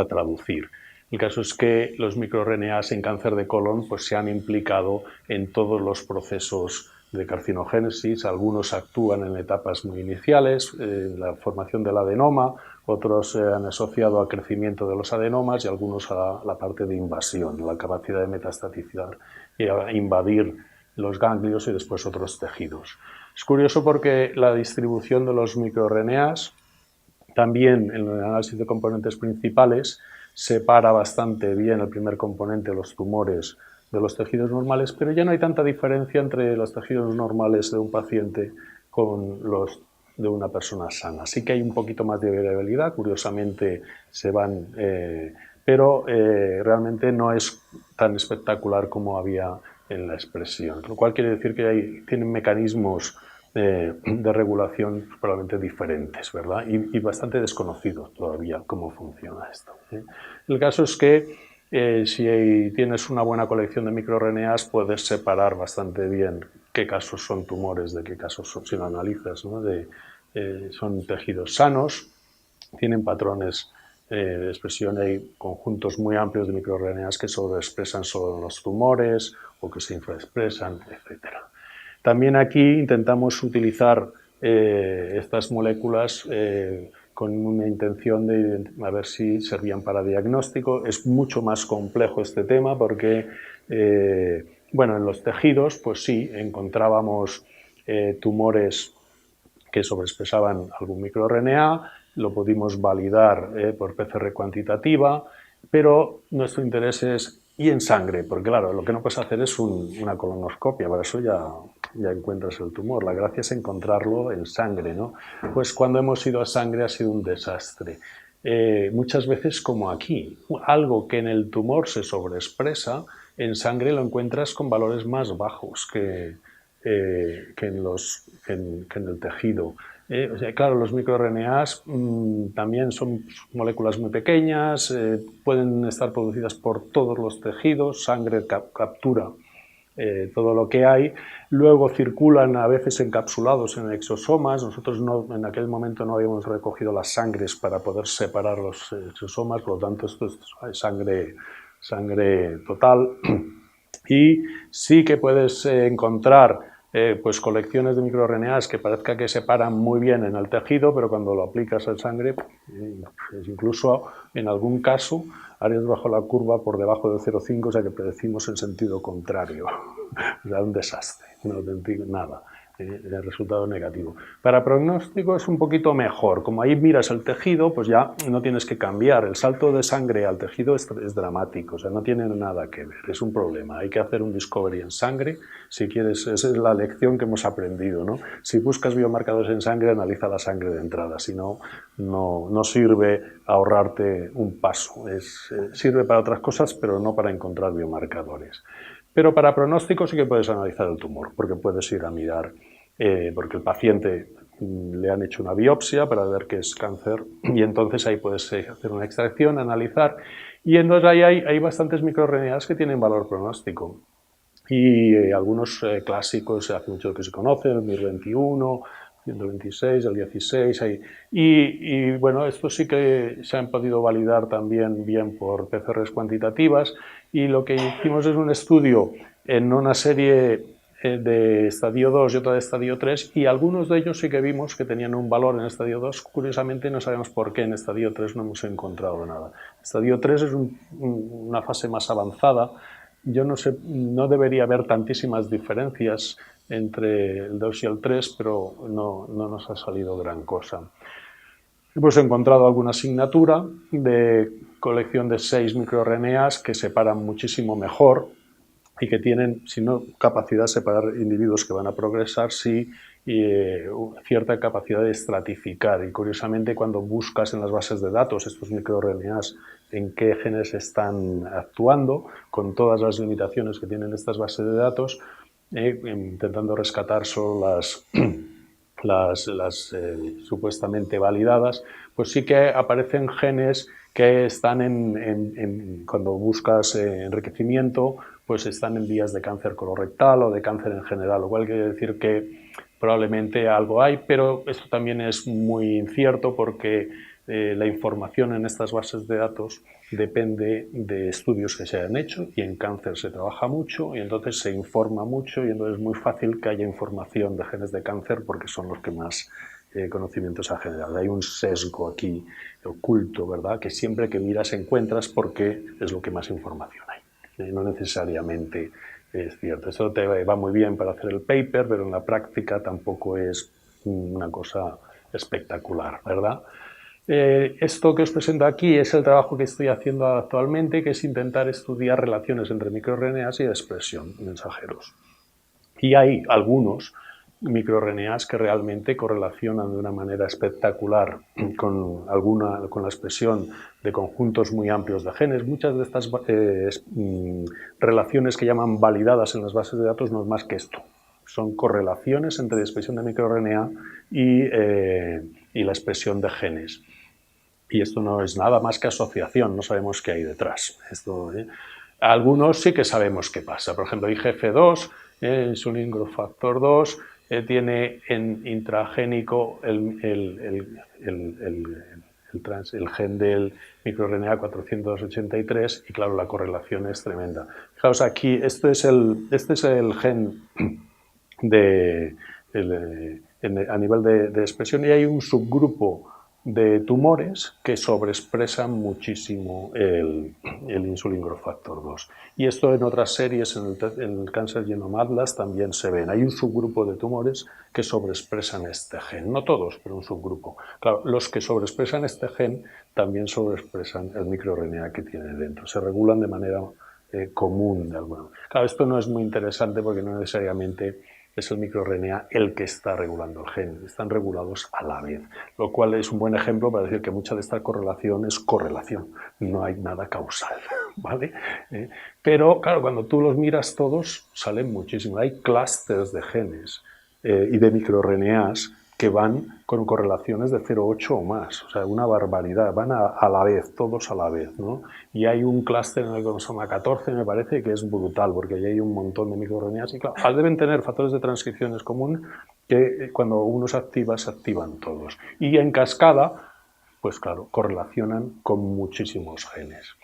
traducir. El caso es que los microRNAs en cáncer de colon pues, se han implicado en todos los procesos de carcinogénesis, algunos actúan en etapas muy iniciales, la formación del adenoma, otros se han asociado al crecimiento de los adenomas y algunos a la parte de invasión, la capacidad de metastatizar y a invadir los ganglios y después otros tejidos. Es curioso porque la distribución de los microRNAs, también en el análisis de componentes principales, separa bastante bien el primer componente, los tumores, de los tejidos normales, pero ya no hay tanta diferencia entre los tejidos normales de un paciente con los de una persona sana. Sí que hay un poquito más de variabilidad, curiosamente se van, pero realmente no es tan espectacular como había en la expresión, lo cual quiere decir que tienen mecanismos de regulación probablemente diferentes, ¿verdad? Y bastante desconocidos todavía cómo funciona esto. El caso es que si tienes una buena colección de microRNAs, puedes separar bastante bien qué casos son tumores de qué casos son, si lo analizas, ¿no? Son tejidos sanos, tienen patrones de expresión, hay conjuntos muy amplios de microRNAs que sobreexpresan solo en los tumores o que se infraexpresan, etc. También aquí intentamos utilizar estas moléculas con una intención de a ver si servían para diagnóstico. Es mucho más complejo este tema porque, bueno, en los tejidos, pues sí, encontrábamos tumores que sobreexpresaban algún microRNA, lo pudimos validar por PCR cuantitativa, pero nuestro interés es y en sangre, porque claro, lo que no puedes hacer es una colonoscopia, para eso ya encuentras el tumor, la gracia es encontrarlo en sangre, ¿no? Pues cuando hemos ido a sangre ha sido un desastre. Muchas veces como aquí, algo que en el tumor se sobreexpresa, en sangre lo encuentras con valores más bajos que en el tejido. O sea, claro, los microRNAs también son moléculas muy pequeñas, pueden estar producidas por todos los tejidos, sangre captura todo lo que hay, luego circulan a veces encapsulados en exosomas. Nosotros en aquel momento no habíamos recogido las sangres para poder separar los exosomas, por lo tanto esto es sangre total. Y sí que puedes encontrar pues colecciones de microRNAs que parezca que se paran muy bien en el tejido, pero cuando lo aplicas en sangre, incluso en algún caso, áreas bajo la curva por debajo de 0,5, o sea que predecimos en sentido contrario. O sea, un desastre, no te digo nada. El resultado negativo. Para pronóstico es un poquito mejor, como ahí miras el tejido, pues ya no tienes que cambiar, el salto de sangre al tejido es dramático, o sea, no tiene nada que ver, es un problema, hay que hacer un discovery en sangre, si quieres, esa es la lección que hemos aprendido, ¿no? Si buscas biomarcadores en sangre, analiza la sangre de entrada, si no, no sirve ahorrarte un paso, sirve para otras cosas, pero no para encontrar biomarcadores. Pero para pronóstico sí que puedes analizar el tumor, porque puedes ir a mirar, porque el paciente le han hecho una biopsia para ver que es cáncer y entonces ahí puedes hacer una extracción, analizar y entonces ahí hay bastantes microRNAs que tienen valor pronóstico y algunos clásicos, hace mucho que se conocen, el MIR21, 126, el 16, y bueno, estos sí que se han podido validar también bien por PCRs cuantitativas y lo que hicimos es un estudio en una serie de estadio 2 y otra de estadio 3 y algunos de ellos sí que vimos que tenían un valor en estadio 2, curiosamente no sabemos por qué en estadio 3 no hemos encontrado nada. Estadio 3 es una fase más avanzada, yo no sé, no debería haber tantísimas diferencias entre el 2 y el 3, pero no nos ha salido gran cosa. Hemos encontrado alguna asignatura de colección de 6 microRNAs que separan muchísimo mejor y que tienen, si no capacidad de separar individuos que van a progresar, sí cierta capacidad de estratificar. Y curiosamente, cuando buscas en las bases de datos estos microRNAs en qué genes están actuando, con todas las limitaciones que tienen estas bases de datos, intentando rescatar solo las supuestamente validadas, pues sí que aparecen genes que están cuando buscas enriquecimiento, pues están en vías de cáncer colorectal o de cáncer en general, lo cual quiere decir que probablemente algo hay, pero esto también es muy incierto porque la información en estas bases de datos depende de estudios que se hayan hecho, y en cáncer se trabaja mucho y entonces se informa mucho, y entonces es muy fácil que haya información de genes de cáncer porque son los que más conocimientos han generado. Hay un sesgo aquí oculto, ¿verdad?, que siempre que miras encuentras porque es lo que más información hay. No necesariamente es cierto. Eso te va muy bien para hacer el paper, pero en la práctica tampoco es una cosa espectacular, ¿verdad? Esto que os presento aquí es el trabajo que estoy haciendo actualmente, que es intentar estudiar relaciones entre microRNAs y expresión mensajeros. Y hay algunos microRNAs que realmente correlacionan de una manera espectacular con la expresión de conjuntos muy amplios de genes. Muchas de estas relaciones que llaman validadas en las bases de datos no es más que esto. Son correlaciones entre la expresión de microRNA y la expresión de genes. Y esto no es nada más que asociación, no sabemos qué hay detrás. Algunos sí que sabemos qué pasa. Por ejemplo, IGF-2, Insulin Growth Factor 2, tiene en intragénico el gen del microRNA 483, y claro, la correlación es tremenda. Fijaos aquí, este es el gen a nivel de expresión, y hay un subgrupo de tumores que sobreexpresan muchísimo el Insulin Growth Factor 2. Y esto en otras series, en el Cancer Genome Atlas, también se ven. Hay un subgrupo de tumores que sobreexpresan este gen. No todos, pero un subgrupo. Claro, los que sobreexpresan este gen también sobreexpresan el microRNA que tiene dentro. Se regulan de manera común de alguna manera. Claro, esto no es muy interesante porque no necesariamente es el microRNA el que está regulando el gen, están regulados a la vez, lo cual es un buen ejemplo para decir que mucha de esta correlación es correlación, no hay nada causal, ¿vale? Pero claro, cuando tú los miras todos, salen muchísimos, hay clústeres de genes y de microRNAs que van con correlaciones de 0,8 o más, o sea, una barbaridad, van a la vez, todos a la vez, ¿no? Y hay un clúster en el cromosoma 14, me parece, que es brutal, porque ahí hay un montón de microRNAs, y claro, deben tener factores de transcripciones comunes que cuando uno se activan todos. Y en cascada, pues claro, correlacionan con muchísimos genes.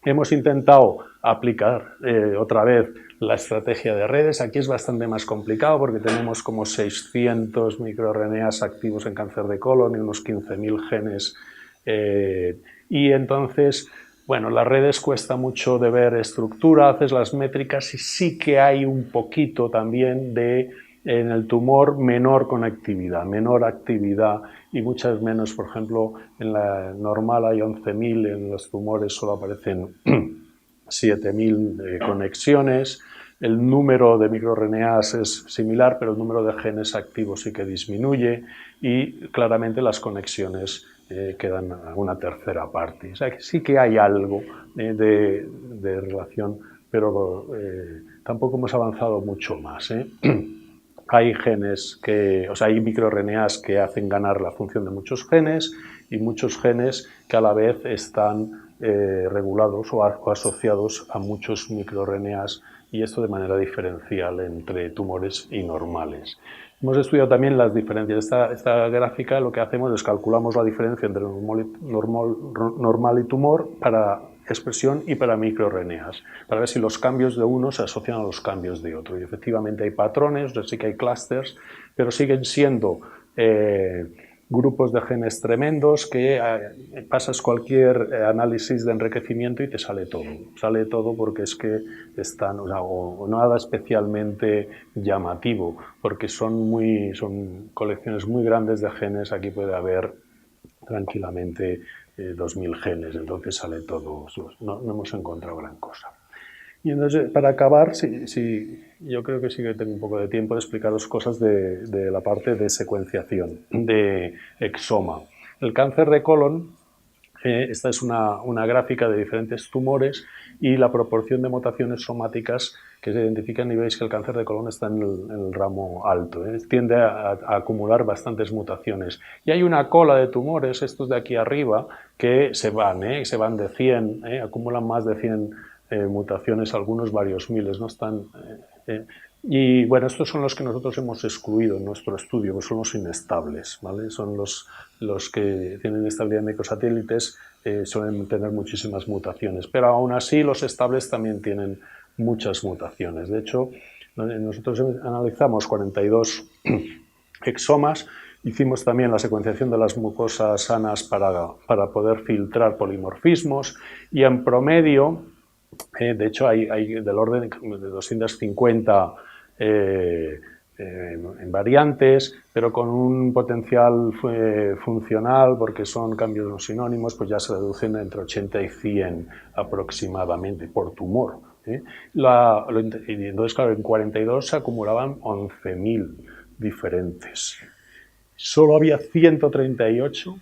Hemos intentado aplicar otra vez la estrategia de redes. Aquí es bastante más complicado porque tenemos como 600 microRNAs activos en cáncer de colon y unos 15.000 genes. Y entonces, bueno, las redes cuesta mucho de ver estructura, haces las métricas y sí que hay un poquito también de, en el tumor, menor conectividad, menor actividad y muchas menos. Por ejemplo, en la normal hay 11.000, en los tumores solo aparecen 7.000 conexiones. El número de microRNAs es similar, pero el número de genes activos sí que disminuye, y claramente las conexiones quedan a una tercera parte. O sea, que sí que hay algo de relación, pero tampoco hemos avanzado mucho más. Hay genes hay microRNAs que hacen ganar la función de muchos genes, y muchos genes que a la vez están regulados o asociados a muchos microRNAs, y esto de manera diferencial entre tumores y normales. Hemos estudiado también las diferencias. Esta gráfica, lo que hacemos es calculamos la diferencia entre normal y tumor para expresión y para microRNAs, para ver si los cambios de uno se asocian a los cambios de otro. Y efectivamente hay patrones, sí que hay clústeres, pero siguen siendo grupos de genes tremendos que pasas cualquier análisis de enriquecimiento y te sale todo. Sale todo porque es que están, o nada especialmente llamativo, porque son colecciones muy grandes de genes. Aquí puede haber tranquilamente 2.000 genes, entonces sale todo. No hemos encontrado gran cosa. Y entonces, para acabar, yo creo que sí que tengo un poco de tiempo de explicaros cosas de la parte de secuenciación, de exoma. El cáncer de colon, esta es una gráfica de diferentes tumores y la proporción de mutaciones somáticas que se identifican, y veis que el cáncer de colon está en el ramo alto. Tiende a acumular bastantes mutaciones. Y hay una cola de tumores, estos de aquí arriba, que se van de 100, acumulan más de 100 mutaciones, algunos varios miles, no están Y bueno, estos son los que nosotros hemos excluido en nuestro estudio, que son los inestables, ¿vale? Son los que tienen estabilidad en microsatélites, suelen tener muchísimas mutaciones, pero aún así los estables también tienen muchas mutaciones. De hecho, nosotros analizamos 42 exomas, hicimos también la secuenciación de las mucosas sanas para poder filtrar polimorfismos y en promedio, de hecho hay del orden de 250 en variantes, pero con un potencial funcional, porque son cambios no sinónimos, pues ya se reducen entre 80 y 100 aproximadamente por tumor. Entonces, claro, en 42 se acumulaban 11.000 diferentes. Solo había 138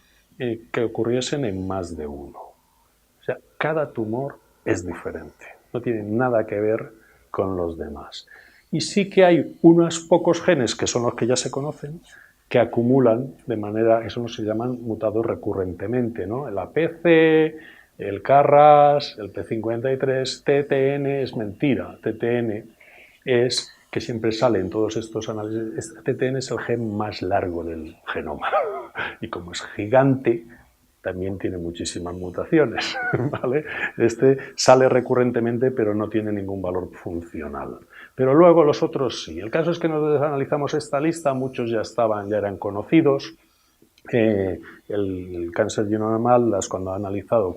que ocurriesen en más de uno. O sea, cada tumor es diferente, no tiene nada que ver con los demás. Y sí que hay unos pocos genes, que son los que ya se conocen, que acumulan de manera, eso se llaman mutados recurrentemente, ¿no? El APC, el KRAS, el P53, TTN es mentira. TTN es que siempre sale en todos estos análisis. TTN es el gen más largo del genoma y como es gigante, también tiene muchísimas mutaciones, ¿vale? Este sale recurrentemente, pero no tiene ningún valor funcional. Pero luego los otros sí. El caso es que nosotros analizamos esta lista, muchos ya eran conocidos. El cáncer genomal, cuando ha analizado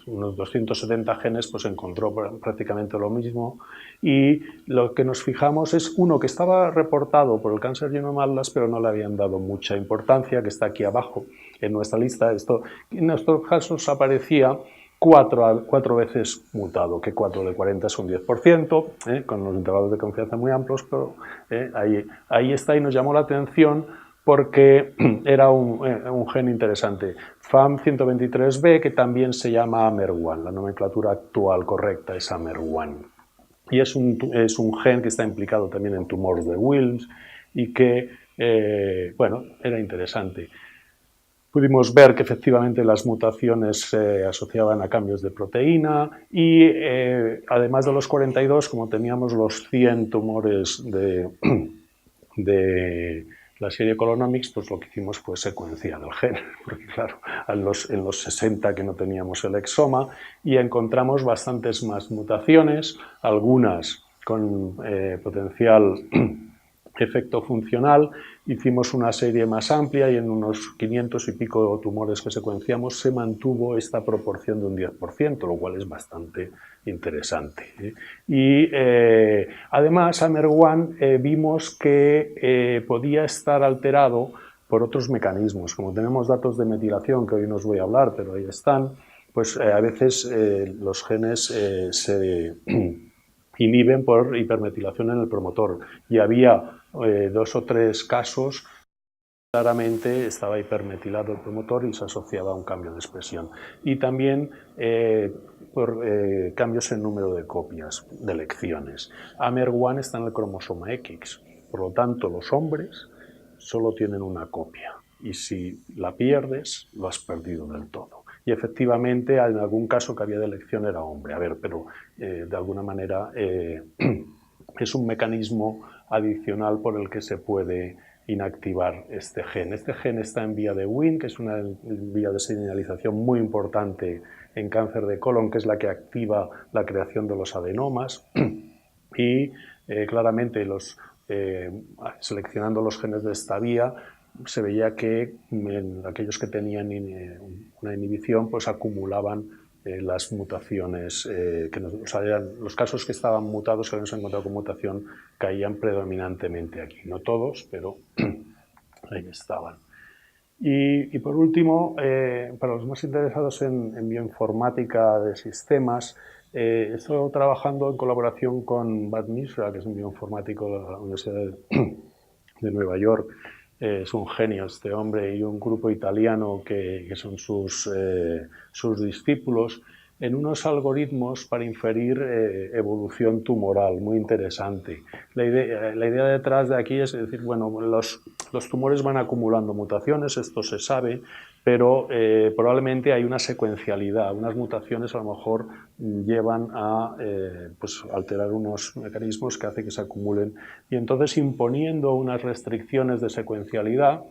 unos 270 genes, pues encontró prácticamente lo mismo. Y lo que nos fijamos es uno que estaba reportado por el cáncer genomal, pero no le habían dado mucha importancia, que está aquí abajo en nuestra lista. Esto, en nuestros casos aparecía 4 veces mutado, que 4 de 40 es un 10%, con los intervalos de confianza muy amplios, pero ahí está y nos llamó la atención porque era un gen interesante. FAM123B, que también se llama AMER1, la nomenclatura actual correcta es AMER1. Y es un gen que está implicado también en tumores de Wilms y que, bueno, era interesante. Pudimos ver que efectivamente las mutaciones se asociaban a cambios de proteína y además de los 42, como teníamos los 100 tumores de la serie Colonomics, pues lo que hicimos fue secuenciar el gen, porque claro, en los 60 que no teníamos el exoma, y encontramos bastantes más mutaciones, algunas con potencial efecto funcional. Hicimos una serie más amplia y en unos 500 y pico tumores que secuenciamos se mantuvo esta proporción de un 10%, lo cual es bastante interesante. Y además, AMER1 vimos que podía estar alterado por otros mecanismos. Como tenemos datos de metilación, que hoy no os voy a hablar, pero ahí están, pues a veces los genes se inhiben por hipermetilación en el promotor. Y había 2 o 3 casos claramente estaba hipermetilado el promotor y se asociaba a un cambio de expresión. Y también por cambios en número de copias, de lecciones. AMER1 está en el cromosoma X, por lo tanto los hombres solo tienen una copia y si la pierdes, lo has perdido del todo. Y efectivamente, en algún caso que había de elección era hombre. A ver, pero de alguna manera es un mecanismo adicional por el que se puede inactivar este gen. Este gen está en vía de Wnt, que es una vía de señalización muy importante en cáncer de colon, que es la que activa la creación de los adenomas. Y claramente seleccionando los genes de esta vía, se veía que en aquellos que tenían una inhibición, pues acumulaban las mutaciones, los casos que estaban mutados, que habíamos encontrado con mutación, caían predominantemente aquí. No todos, pero ahí estaban. Y por último, para los más interesados en bioinformática de sistemas, estoy trabajando en colaboración con Bud Mishra, que es un bioinformático de la Universidad de Nueva York. Es un genio este hombre, y un grupo italiano que son sus discípulos, en unos algoritmos para inferir evolución tumoral, muy interesante. La idea detrás de aquí es decir, bueno, los tumores van acumulando mutaciones, esto se sabe, pero probablemente hay una secuencialidad, unas mutaciones a lo mejor llevan a pues, alterar unos mecanismos que hacen que se acumulen, y entonces imponiendo unas restricciones de secuencialidad,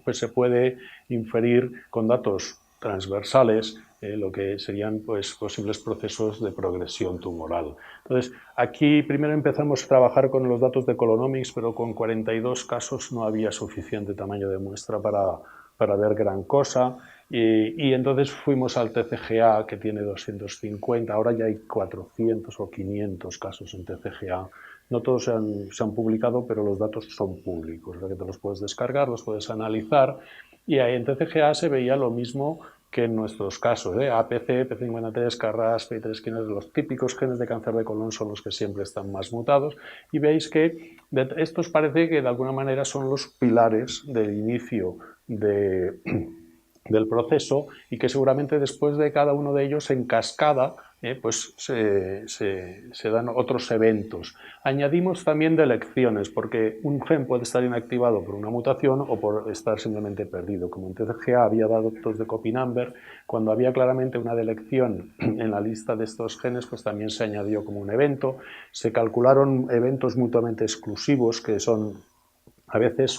pues se puede inferir con datos transversales lo que serían pues, posibles procesos de progresión tumoral. Entonces, aquí primero empezamos a trabajar con los datos de Colonomics, pero con 42 casos no había suficiente tamaño de muestra para ver gran cosa, y entonces fuimos al TCGA, que tiene 250, ahora ya hay 400 o 500 casos en TCGA. No todos se han publicado, pero los datos son públicos, o sea que te los puedes descargar, los puedes analizar, y ahí en TCGA se veía lo mismo que en nuestros casos, APC, P53, KRAS, PI3K, los típicos genes de cáncer de colon son los que siempre están más mutados, y veis que estos parece que de alguna manera son los pilares del inicio del proceso, y que seguramente después de cada uno de ellos en cascada pues se dan otros eventos. Añadimos también delecciones, porque un gen puede estar inactivado por una mutación o por estar simplemente perdido. Como en TCGA había datos de copy number, cuando había claramente una delección en la lista de estos genes, pues también se añadió como un evento. Se calcularon eventos mutuamente exclusivos, que son a veces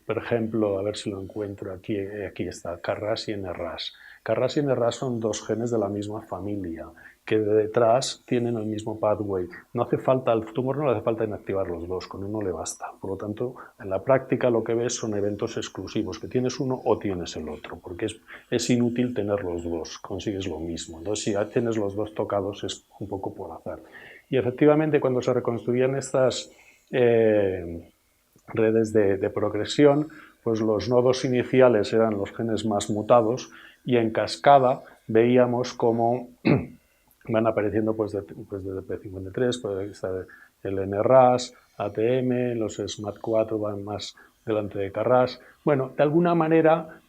por ejemplo, a ver si lo encuentro aquí está, KRAS y NRAS. KRAS y NRAS son dos genes de la misma familia, que de detrás tienen el mismo pathway. No hace falta, al tumor no le hace falta inactivar los dos, con uno le basta. Por lo tanto, en la práctica lo que ves son eventos exclusivos, que tienes uno o tienes el otro, porque es inútil tener los dos, consigues lo mismo. Entonces, si ya tienes los dos tocados, es un poco por azar. Y efectivamente, cuando se reconstruían estas redes de progresión, pues los nodos iniciales eran los genes más mutados, y en cascada veíamos cómo van apareciendo pues desde P53, puede estar el NRAS, ATM, los SMAD4 van más delante de KRAS. Bueno, de alguna manera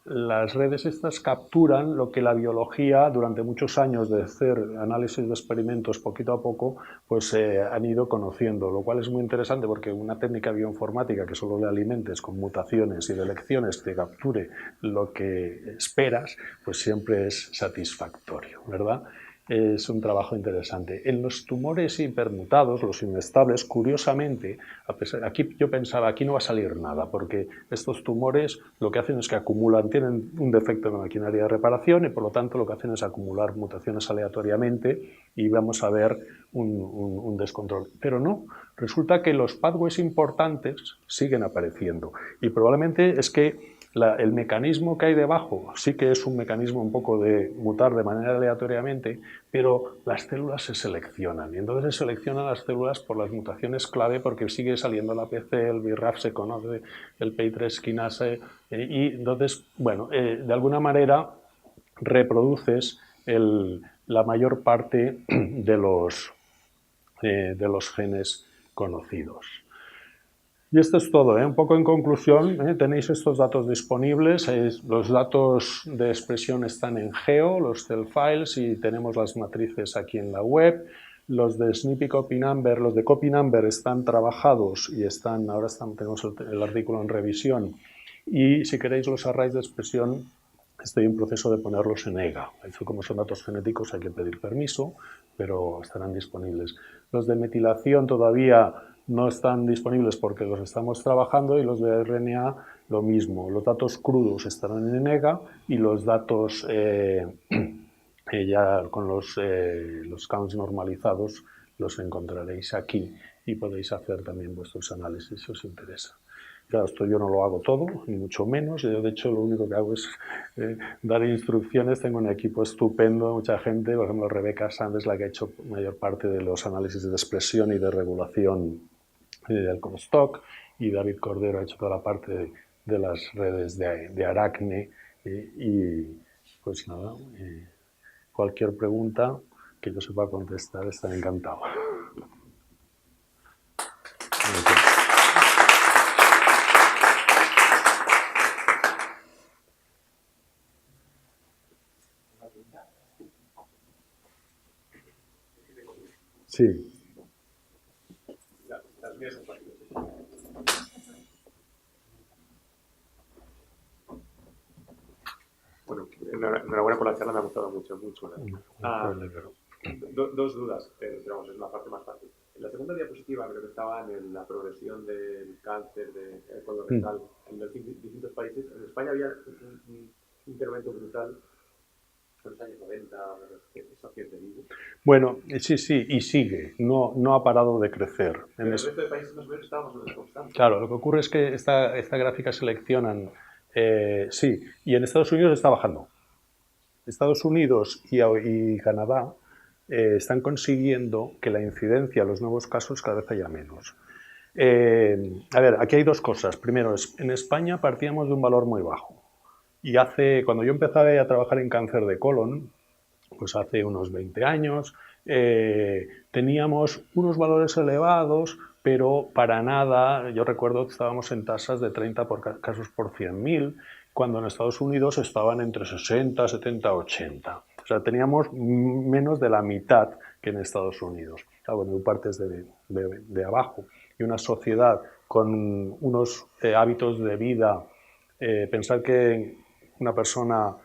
las redes estas capturan lo que la biología, durante muchos años de hacer análisis de experimentos poquito a poco, pues han ido conociendo, lo cual es muy interesante, porque una técnica bioinformática que solo le alimentes con mutaciones y delecciones que capture lo que esperas, pues siempre es satisfactorio, ¿verdad? Es un trabajo interesante. En los tumores hipermutados, los inestables, curiosamente, aquí yo pensaba, aquí no va a salir nada, porque estos tumores lo que hacen es que acumulan, tienen un defecto en la maquinaria de reparación, y por lo tanto lo que hacen es acumular mutaciones aleatoriamente, y vamos a ver un descontrol. Pero no, resulta que los pathways importantes siguen apareciendo, y probablemente es que el mecanismo que hay debajo sí que es un mecanismo un poco de mutar de manera aleatoriamente, pero las células se seleccionan, y entonces se seleccionan las células por las mutaciones clave, porque sigue saliendo la PC, el BRAF se conoce, el PI3 kinase, y entonces, bueno, de alguna manera reproduces la mayor parte de los genes conocidos. Y esto es todo, Un poco en conclusión, tenéis estos datos disponibles, los datos de expresión están en Geo, los cell files, y tenemos las matrices aquí en la web. Los de SNP y Copy Number, los de Copy Number están trabajados y ahora tenemos el artículo en revisión. Y si queréis los arrays de expresión, estoy en proceso de ponerlos en EGA. Como son datos genéticos hay que pedir permiso, pero estarán disponibles. Los de metilación todavía no están disponibles porque los estamos trabajando, y los de RNA lo mismo. Los datos crudos estarán en EGA, y los datos ya con los counts normalizados los encontraréis aquí, y podéis hacer también vuestros análisis si os interesa. Claro, esto yo no lo hago todo, ni mucho menos. Yo, de hecho, lo único que hago es dar instrucciones. Tengo un equipo estupendo, mucha gente. Por ejemplo, Rebecca Sand es la que ha hecho mayor parte de los análisis de expresión y de regulación del crosstalk, y David Cordero ha hecho toda la parte de las redes de Aracne. Y pues nada, cualquier pregunta que yo sepa contestar, estaré encantado. Sí. Las vías son fáciles. Bueno, enhorabuena por la charla, me ha gustado mucho. Dos dudas, pero digamos, es una parte más fácil. En la segunda diapositiva creo que estaba en la progresión del cáncer colorectal en los distintos países. En España había un incremento brutal en los años 90, ¿eso qué te digo? Bueno, sí, y sigue, no ha parado de crecer. En el resto de países más o menos estábamos en una constante. Claro, lo que ocurre es que esta gráfica seleccionan, sí, y en Estados Unidos está bajando. Estados Unidos y Canadá están consiguiendo que la incidencia, los nuevos casos, cada vez haya menos. A ver, aquí hay dos cosas. Primero, en España partíamos de un valor muy bajo. Y cuando yo empecé a trabajar en cáncer de colon, pues hace unos 20 años, teníamos unos valores elevados, pero para nada, yo recuerdo que estábamos en tasas de 30 casos por 100.000, cuando en Estados Unidos estaban entre 60, 70, 80. O sea, teníamos menos de la mitad que en Estados Unidos. Claro, bueno, partes de abajo. Y una sociedad con unos hábitos de vida, pensar que una persona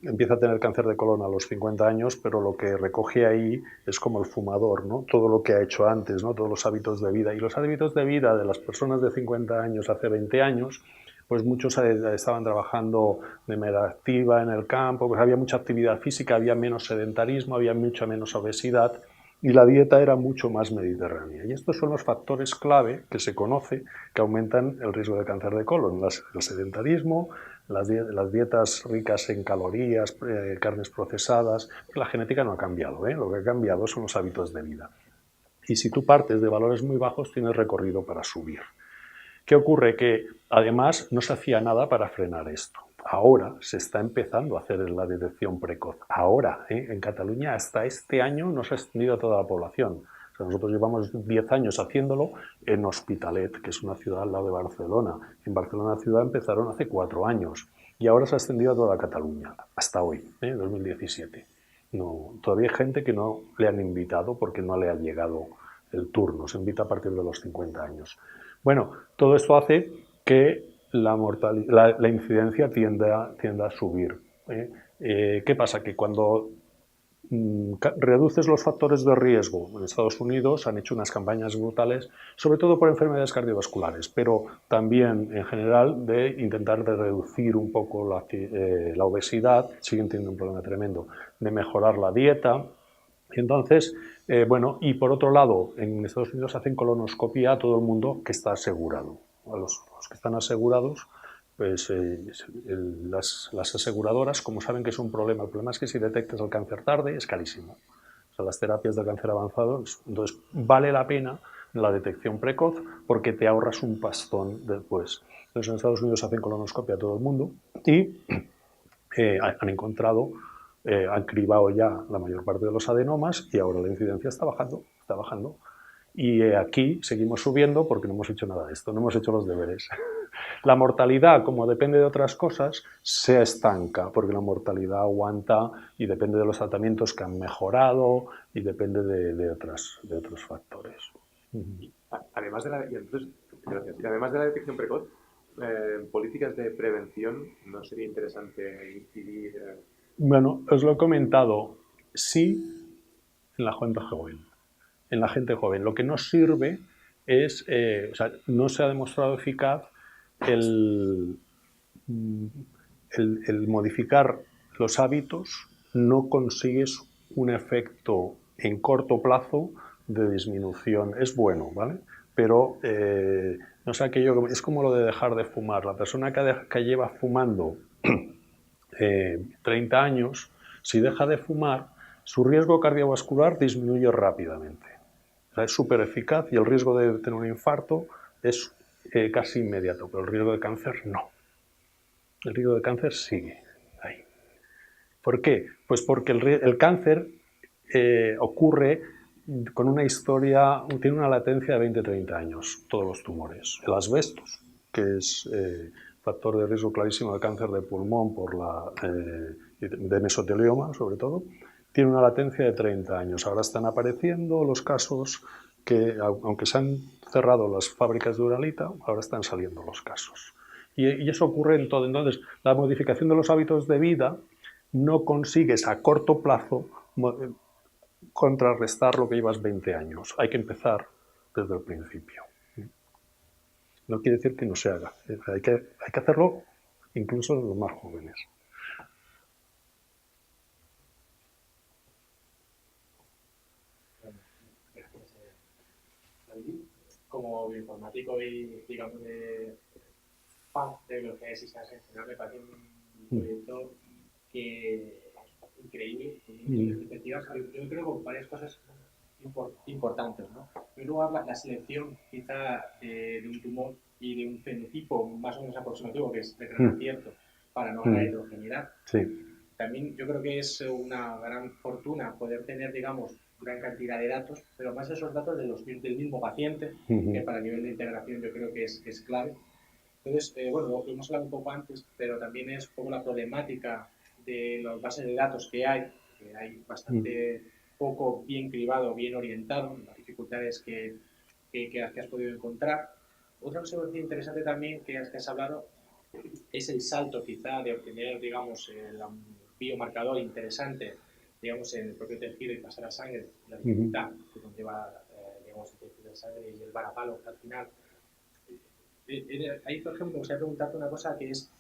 empieza a tener cáncer de colon a los 50 años, pero lo que recoge ahí es como el fumador, ¿no? Todo lo que ha hecho antes, ¿no? Todos los hábitos de vida. Y los hábitos de vida de las personas de 50 años hace 20 años, pues muchos estaban trabajando de manera activa en el campo, pues había mucha actividad física, había menos sedentarismo, había mucha menos obesidad y la dieta era mucho más mediterránea. Y estos son los factores clave que se conoce que aumentan el riesgo de cáncer de colon. El sedentarismo, las dietas ricas en calorías, carnes procesadas. La genética no ha cambiado, ¿eh? Lo que ha cambiado son los hábitos de vida. Y si tú partes de valores muy bajos, tienes recorrido para subir. ¿Qué ocurre? Que además no se hacía nada para frenar esto. Ahora se está empezando a hacer la detección precoz. Ahora, en Cataluña, hasta este año no se ha extendido a toda la población. O sea, nosotros llevamos 10 años haciéndolo en Hospitalet, que es una ciudad al lado de Barcelona. En Barcelona ciudad empezaron hace 4 años y ahora se ha extendido a toda Cataluña, hasta hoy, 2017. No, todavía hay gente que no le han invitado porque no le ha llegado el turno. Se invita a partir de los 50 años. Bueno, todo esto hace que la incidencia tienda a subir. ¿Qué pasa? Que cuando reduces los factores de riesgo, en Estados Unidos han hecho unas campañas brutales, sobre todo por enfermedades cardiovasculares, pero también en general de intentar de reducir un poco la obesidad, siguen teniendo un problema tremendo, de mejorar la dieta. Entonces, bueno, y por otro lado, en Estados Unidos hacen colonoscopia a todo el mundo que está asegurado. A los que están asegurados, pues las aseguradoras, como saben que es un problema, el problema es que si detectas el cáncer tarde es carísimo. O sea, las terapias del cáncer avanzado, entonces vale la pena la detección precoz porque te ahorras un pastón después. Entonces en Estados Unidos hacen colonoscopia a todo el mundo y han encontrado, han cribado ya la mayor parte de los adenomas y ahora la incidencia está bajando, está bajando. Y aquí seguimos subiendo porque no hemos hecho nada de esto, no hemos hecho los deberes. La mortalidad, como depende de otras cosas, se estanca porque la mortalidad aguanta y depende de los tratamientos que han mejorado y depende de otros factores. Además de la detección precoz, políticas de prevención, ¿no sería interesante incidir? Bueno, os lo he comentado, sí, en la gente joven. En la gente joven. Lo que no sirve es, o sea, no se ha demostrado eficaz el modificar los hábitos, no consigues un efecto en corto plazo de disminución. Es bueno, ¿vale? Pero no sé, aquello, es como lo de dejar de fumar. La persona que lleva fumando 30 años, si deja de fumar, su riesgo cardiovascular disminuye rápidamente. O sea, es súper eficaz y el riesgo de tener un infarto es casi inmediato, pero el riesgo de cáncer no. El riesgo de cáncer sigue ahí. ¿Por qué? Pues porque el cáncer ocurre con una historia, tiene una latencia de 20-30 años, todos los tumores. El asbestos, que es factor de riesgo clarísimo de cáncer de pulmón por de mesotelioma, sobre todo, tiene una latencia de 30 años. Ahora están apareciendo los casos que, aunque se han cerrado las fábricas de Uralita, ahora están saliendo los casos. Y eso ocurre en todo. Entonces, la modificación de los hábitos de vida no consigues a corto plazo contrarrestar lo que llevas 20 años. Hay que empezar desde el principio. No quiere decir que no se haga. Hay que hacerlo incluso en los más jóvenes. Como bioinformático y, digamos, fan de biología de sistemas en general, me parece un proyecto que es increíble, con muchas perspectivas. Yo creo con varias cosas importantes, ¿no? En primer lugar, la selección quizá de un tumor y de un fenotipo más o menos aproximativo, que es de gran acierto, para no ganar heterogeneidad. Sí. También yo creo que es una gran fortuna poder tener, digamos, gran cantidad de datos, pero más esos datos del mismo paciente, que para el nivel de integración yo creo que es clave. Entonces, bueno, lo hemos hablado un poco antes, pero también es un poco la problemática de las bases de datos que hay bastante poco bien cribado, bien orientado, las dificultades que has podido encontrar. Otra observación interesante también que has hablado es el salto quizá de obtener, digamos, un biomarcador interesante, digamos, en el propio tejido y pasar a sangre, la dificultad que conlleva, digamos, el tejido de sangre y el varapalo al final. Ahí, por ejemplo, me gustaría preguntarte una cosa que es,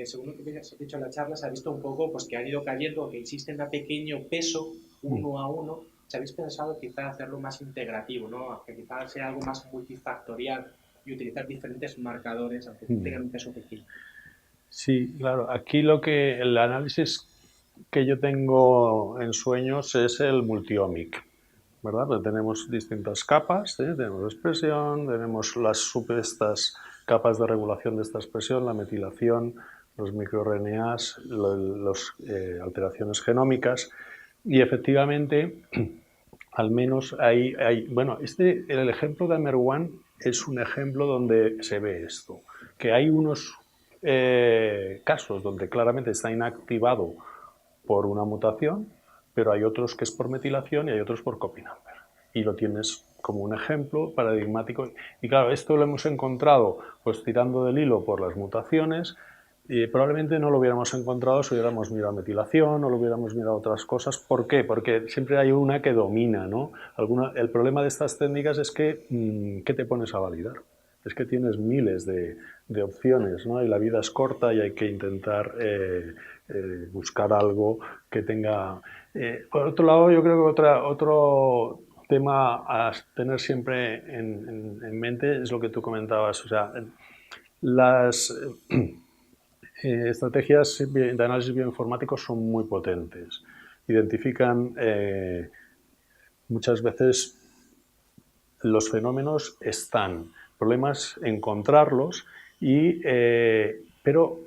según lo que has dicho en la charla, se ha visto un poco pues, que han ido cayendo, que existe un pequeño peso uno a uno. ¿Se habéis pensado quizá hacerlo más integrativo, ¿no? Que quizá sea algo más multifactorial y utilizar diferentes marcadores, aunque tengan un peso pequeño? Sí, claro. Aquí el análisis que yo tengo en sueños es el multiomic, ¿verdad? Porque tenemos distintas capas, tenemos expresión, tenemos estas capas de regulación de esta expresión, la metilación, los microRNAs, las alteraciones genómicas, y efectivamente, al menos bueno, el ejemplo de AMER1 es un ejemplo donde se ve esto, que hay unos casos donde claramente está inactivado por una mutación, pero hay otros que es por metilación y hay otros por copy number. Y lo tienes como un ejemplo paradigmático. Y claro, esto lo hemos encontrado pues tirando del hilo por las mutaciones, y probablemente no lo hubiéramos encontrado si hubiéramos mirado metilación o lo hubiéramos mirado otras cosas. ¿Por qué? Porque siempre hay una que domina, ¿no? El problema de estas técnicas es que ¿qué te pones a validar? Es que tienes miles de opciones, ¿no? Y la vida es corta y hay que intentar buscar algo que tenga... por otro lado, yo creo que otro tema a tener siempre en mente es lo que tú comentabas. O sea, las estrategias de análisis bioinformático son muy potentes. Identifican muchas veces los fenómenos están, problemas encontrarlos, pero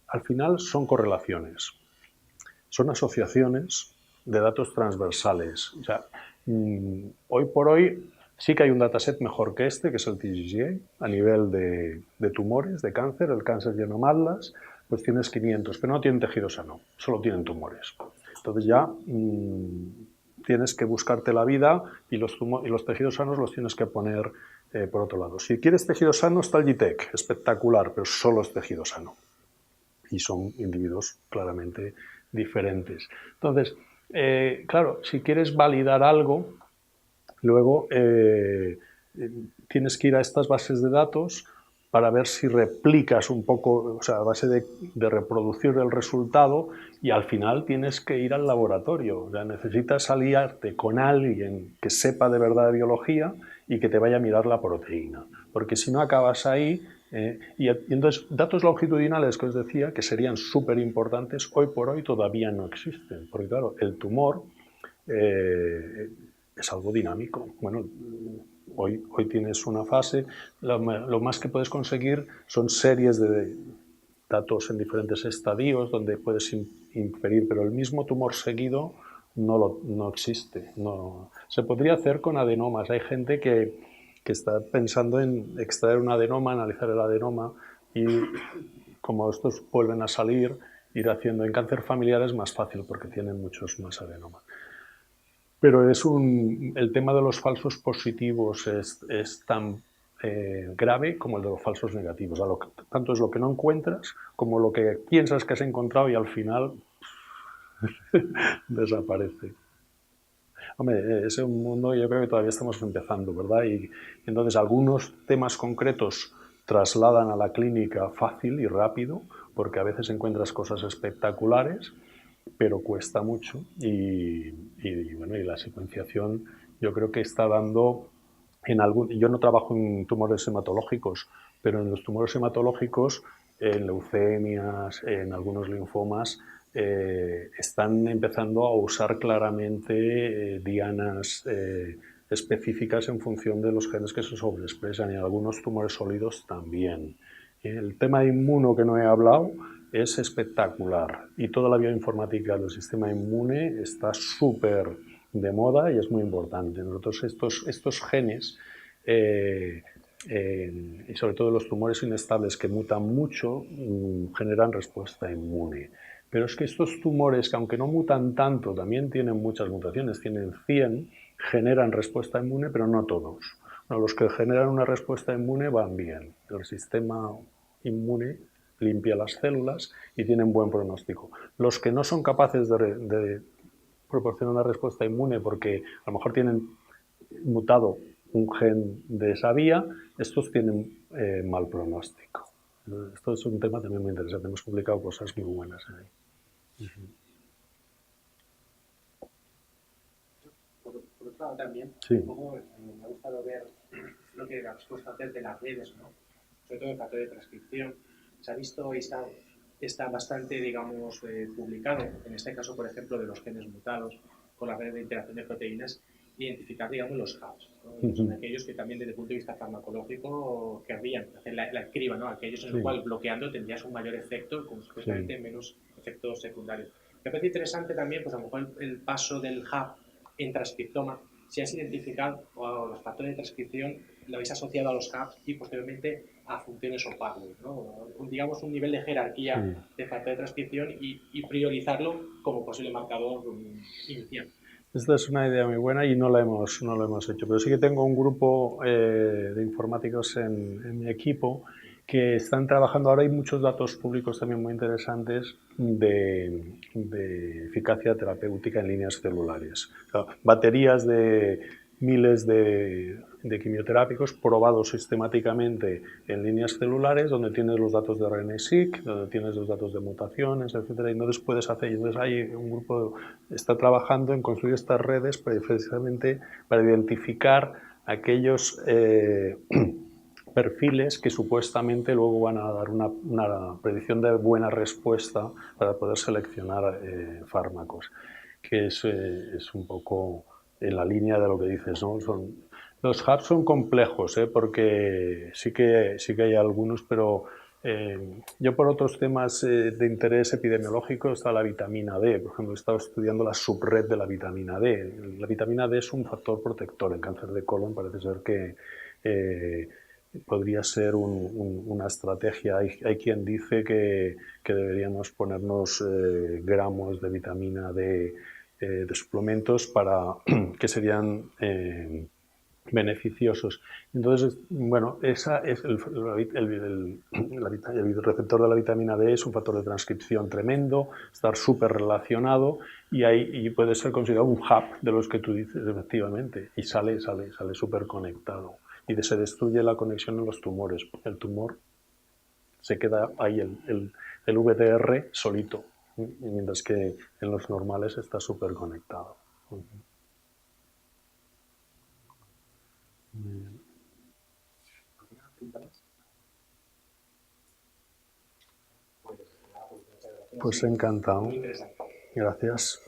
al final son correlaciones, son asociaciones de datos transversales. O sea, hoy por hoy sí que hay un dataset mejor que este, que es el TGGA, a nivel de tumores, de cáncer, el Cancer Genome Atlas, pues tienes 500, pero no tienen tejido sano, solo tienen tumores. Entonces ya tienes que buscarte la vida y los tejidos sanos los tienes que poner por otro lado. Si quieres tejido sano está el GTEC, espectacular, pero solo es tejido sano. Y son individuos claramente diferentes. Entonces, claro, si quieres validar algo, luego tienes que ir a estas bases de datos para ver si replicas un poco, o sea, a base de reproducir el resultado, y al final tienes que ir al laboratorio. O sea, necesitas aliarte con alguien que sepa de verdad de biología y que te vaya a mirar la proteína, porque si no acabas ahí. Y entonces, datos longitudinales que os decía, que serían súper importantes, hoy por hoy todavía no existen, porque claro, el tumor es algo dinámico. Bueno, hoy tienes una fase, lo más que puedes conseguir son series de datos en diferentes estadios donde puedes inferir, pero el mismo tumor seguido no existe. No. Se podría hacer con adenomas. Hay gente que está pensando en extraer un adenoma, analizar el adenoma, y como estos vuelven a salir, ir haciendo. En cáncer familiar es más fácil porque tienen muchos más adenomas. Pero el tema de los falsos positivos es tan grave como el de los falsos negativos. Tanto es lo que no encuentras como lo que piensas que has encontrado y al final desaparece. Hombre, es un mundo, yo creo que todavía estamos empezando, ¿verdad? Y entonces algunos temas concretos trasladan a la clínica fácil y rápido, porque a veces encuentras cosas espectaculares, pero cuesta mucho. Bueno, y la secuenciación yo creo que está dando yo no trabajo en tumores hematológicos, pero en los tumores hematológicos, en leucemias, en algunos linfomas, están empezando a usar claramente dianas específicas en función de los genes que se sobreexpresan, y en algunos tumores sólidos también. El tema inmuno que no he hablado es espectacular, y toda la bioinformática del sistema inmune está súper de moda y es muy importante. Nosotros estos genes, y sobre todo los tumores inestables que mutan mucho, generan respuesta inmune. Pero es que estos tumores, que aunque no mutan tanto, también tienen muchas mutaciones, tienen 100, generan respuesta inmune, pero no todos. Bueno, los que generan una respuesta inmune van bien. El sistema inmune limpia las células y tienen buen pronóstico. Los que no son capaces de proporcionar una respuesta inmune porque a lo mejor tienen mutado un gen de esa vía, estos tienen mal pronóstico. Esto es un tema también muy interesante. Hemos publicado cosas muy buenas ahí. Por otro lado también, Sí. Me ha gustado ver lo que has puesto antes de las redes, ¿no? Sobre todo el factor de transcripción. Se ha visto y está bastante, digamos, publicado, en este caso, por ejemplo, de los genes mutados con la red de interacción de proteínas, identificar, digamos, los hubs, ¿no? Son aquellos que también desde el punto de vista farmacológico querrían hacer la criba, ¿no? Aquellos en los cuales bloqueando tendrías un mayor efecto con supuestamente menos efectos secundarios. Me parece interesante también, pues a lo mejor el paso del hub en transcriptoma, si has identificado los factores de transcripción, lo habéis asociado a los hubs y posteriormente a funciones o pathways, ¿no? Digamos un nivel de jerarquía de factor de transcripción y priorizarlo como posible marcador inicial. Esta es una idea muy buena y no lo hemos hecho, pero sí que tengo un grupo de informáticos en mi equipo que están trabajando. Ahora hay muchos datos públicos también muy interesantes de eficacia terapéutica en líneas celulares. O sea, baterías de miles de quimioterápicos probados sistemáticamente en líneas celulares, donde tienes los datos de RNA-seq, donde tienes los datos de mutaciones, etcétera, y entonces puedes hacer. Entonces hay un grupo que está trabajando en construir estas redes precisamente para identificar aquellos perfiles que supuestamente luego van a dar una predicción de buena respuesta para poder seleccionar fármacos, que es un poco en la línea de lo que dices, ¿no? Los hubs son complejos, porque sí que hay algunos, pero yo por otros temas de interés epidemiológico está la vitamina D. Por ejemplo, he estado estudiando la subred de la vitamina D. La vitamina D es un factor protector en cáncer de colon. Parece ser que podría ser una estrategia. Hay quien dice que deberíamos ponernos gramos de vitamina D de suplementos para que serían beneficiosos. Entonces, bueno, esa es el receptor de la vitamina D es un factor de transcripción tremendo, estar súper relacionado y puede ser considerado un hub de los que tú dices, efectivamente, y sale súper conectado. Y se destruye la conexión en los tumores. El tumor se queda ahí, el VTR solito, mientras que en los normales está súper conectado. Pues encantado. Gracias.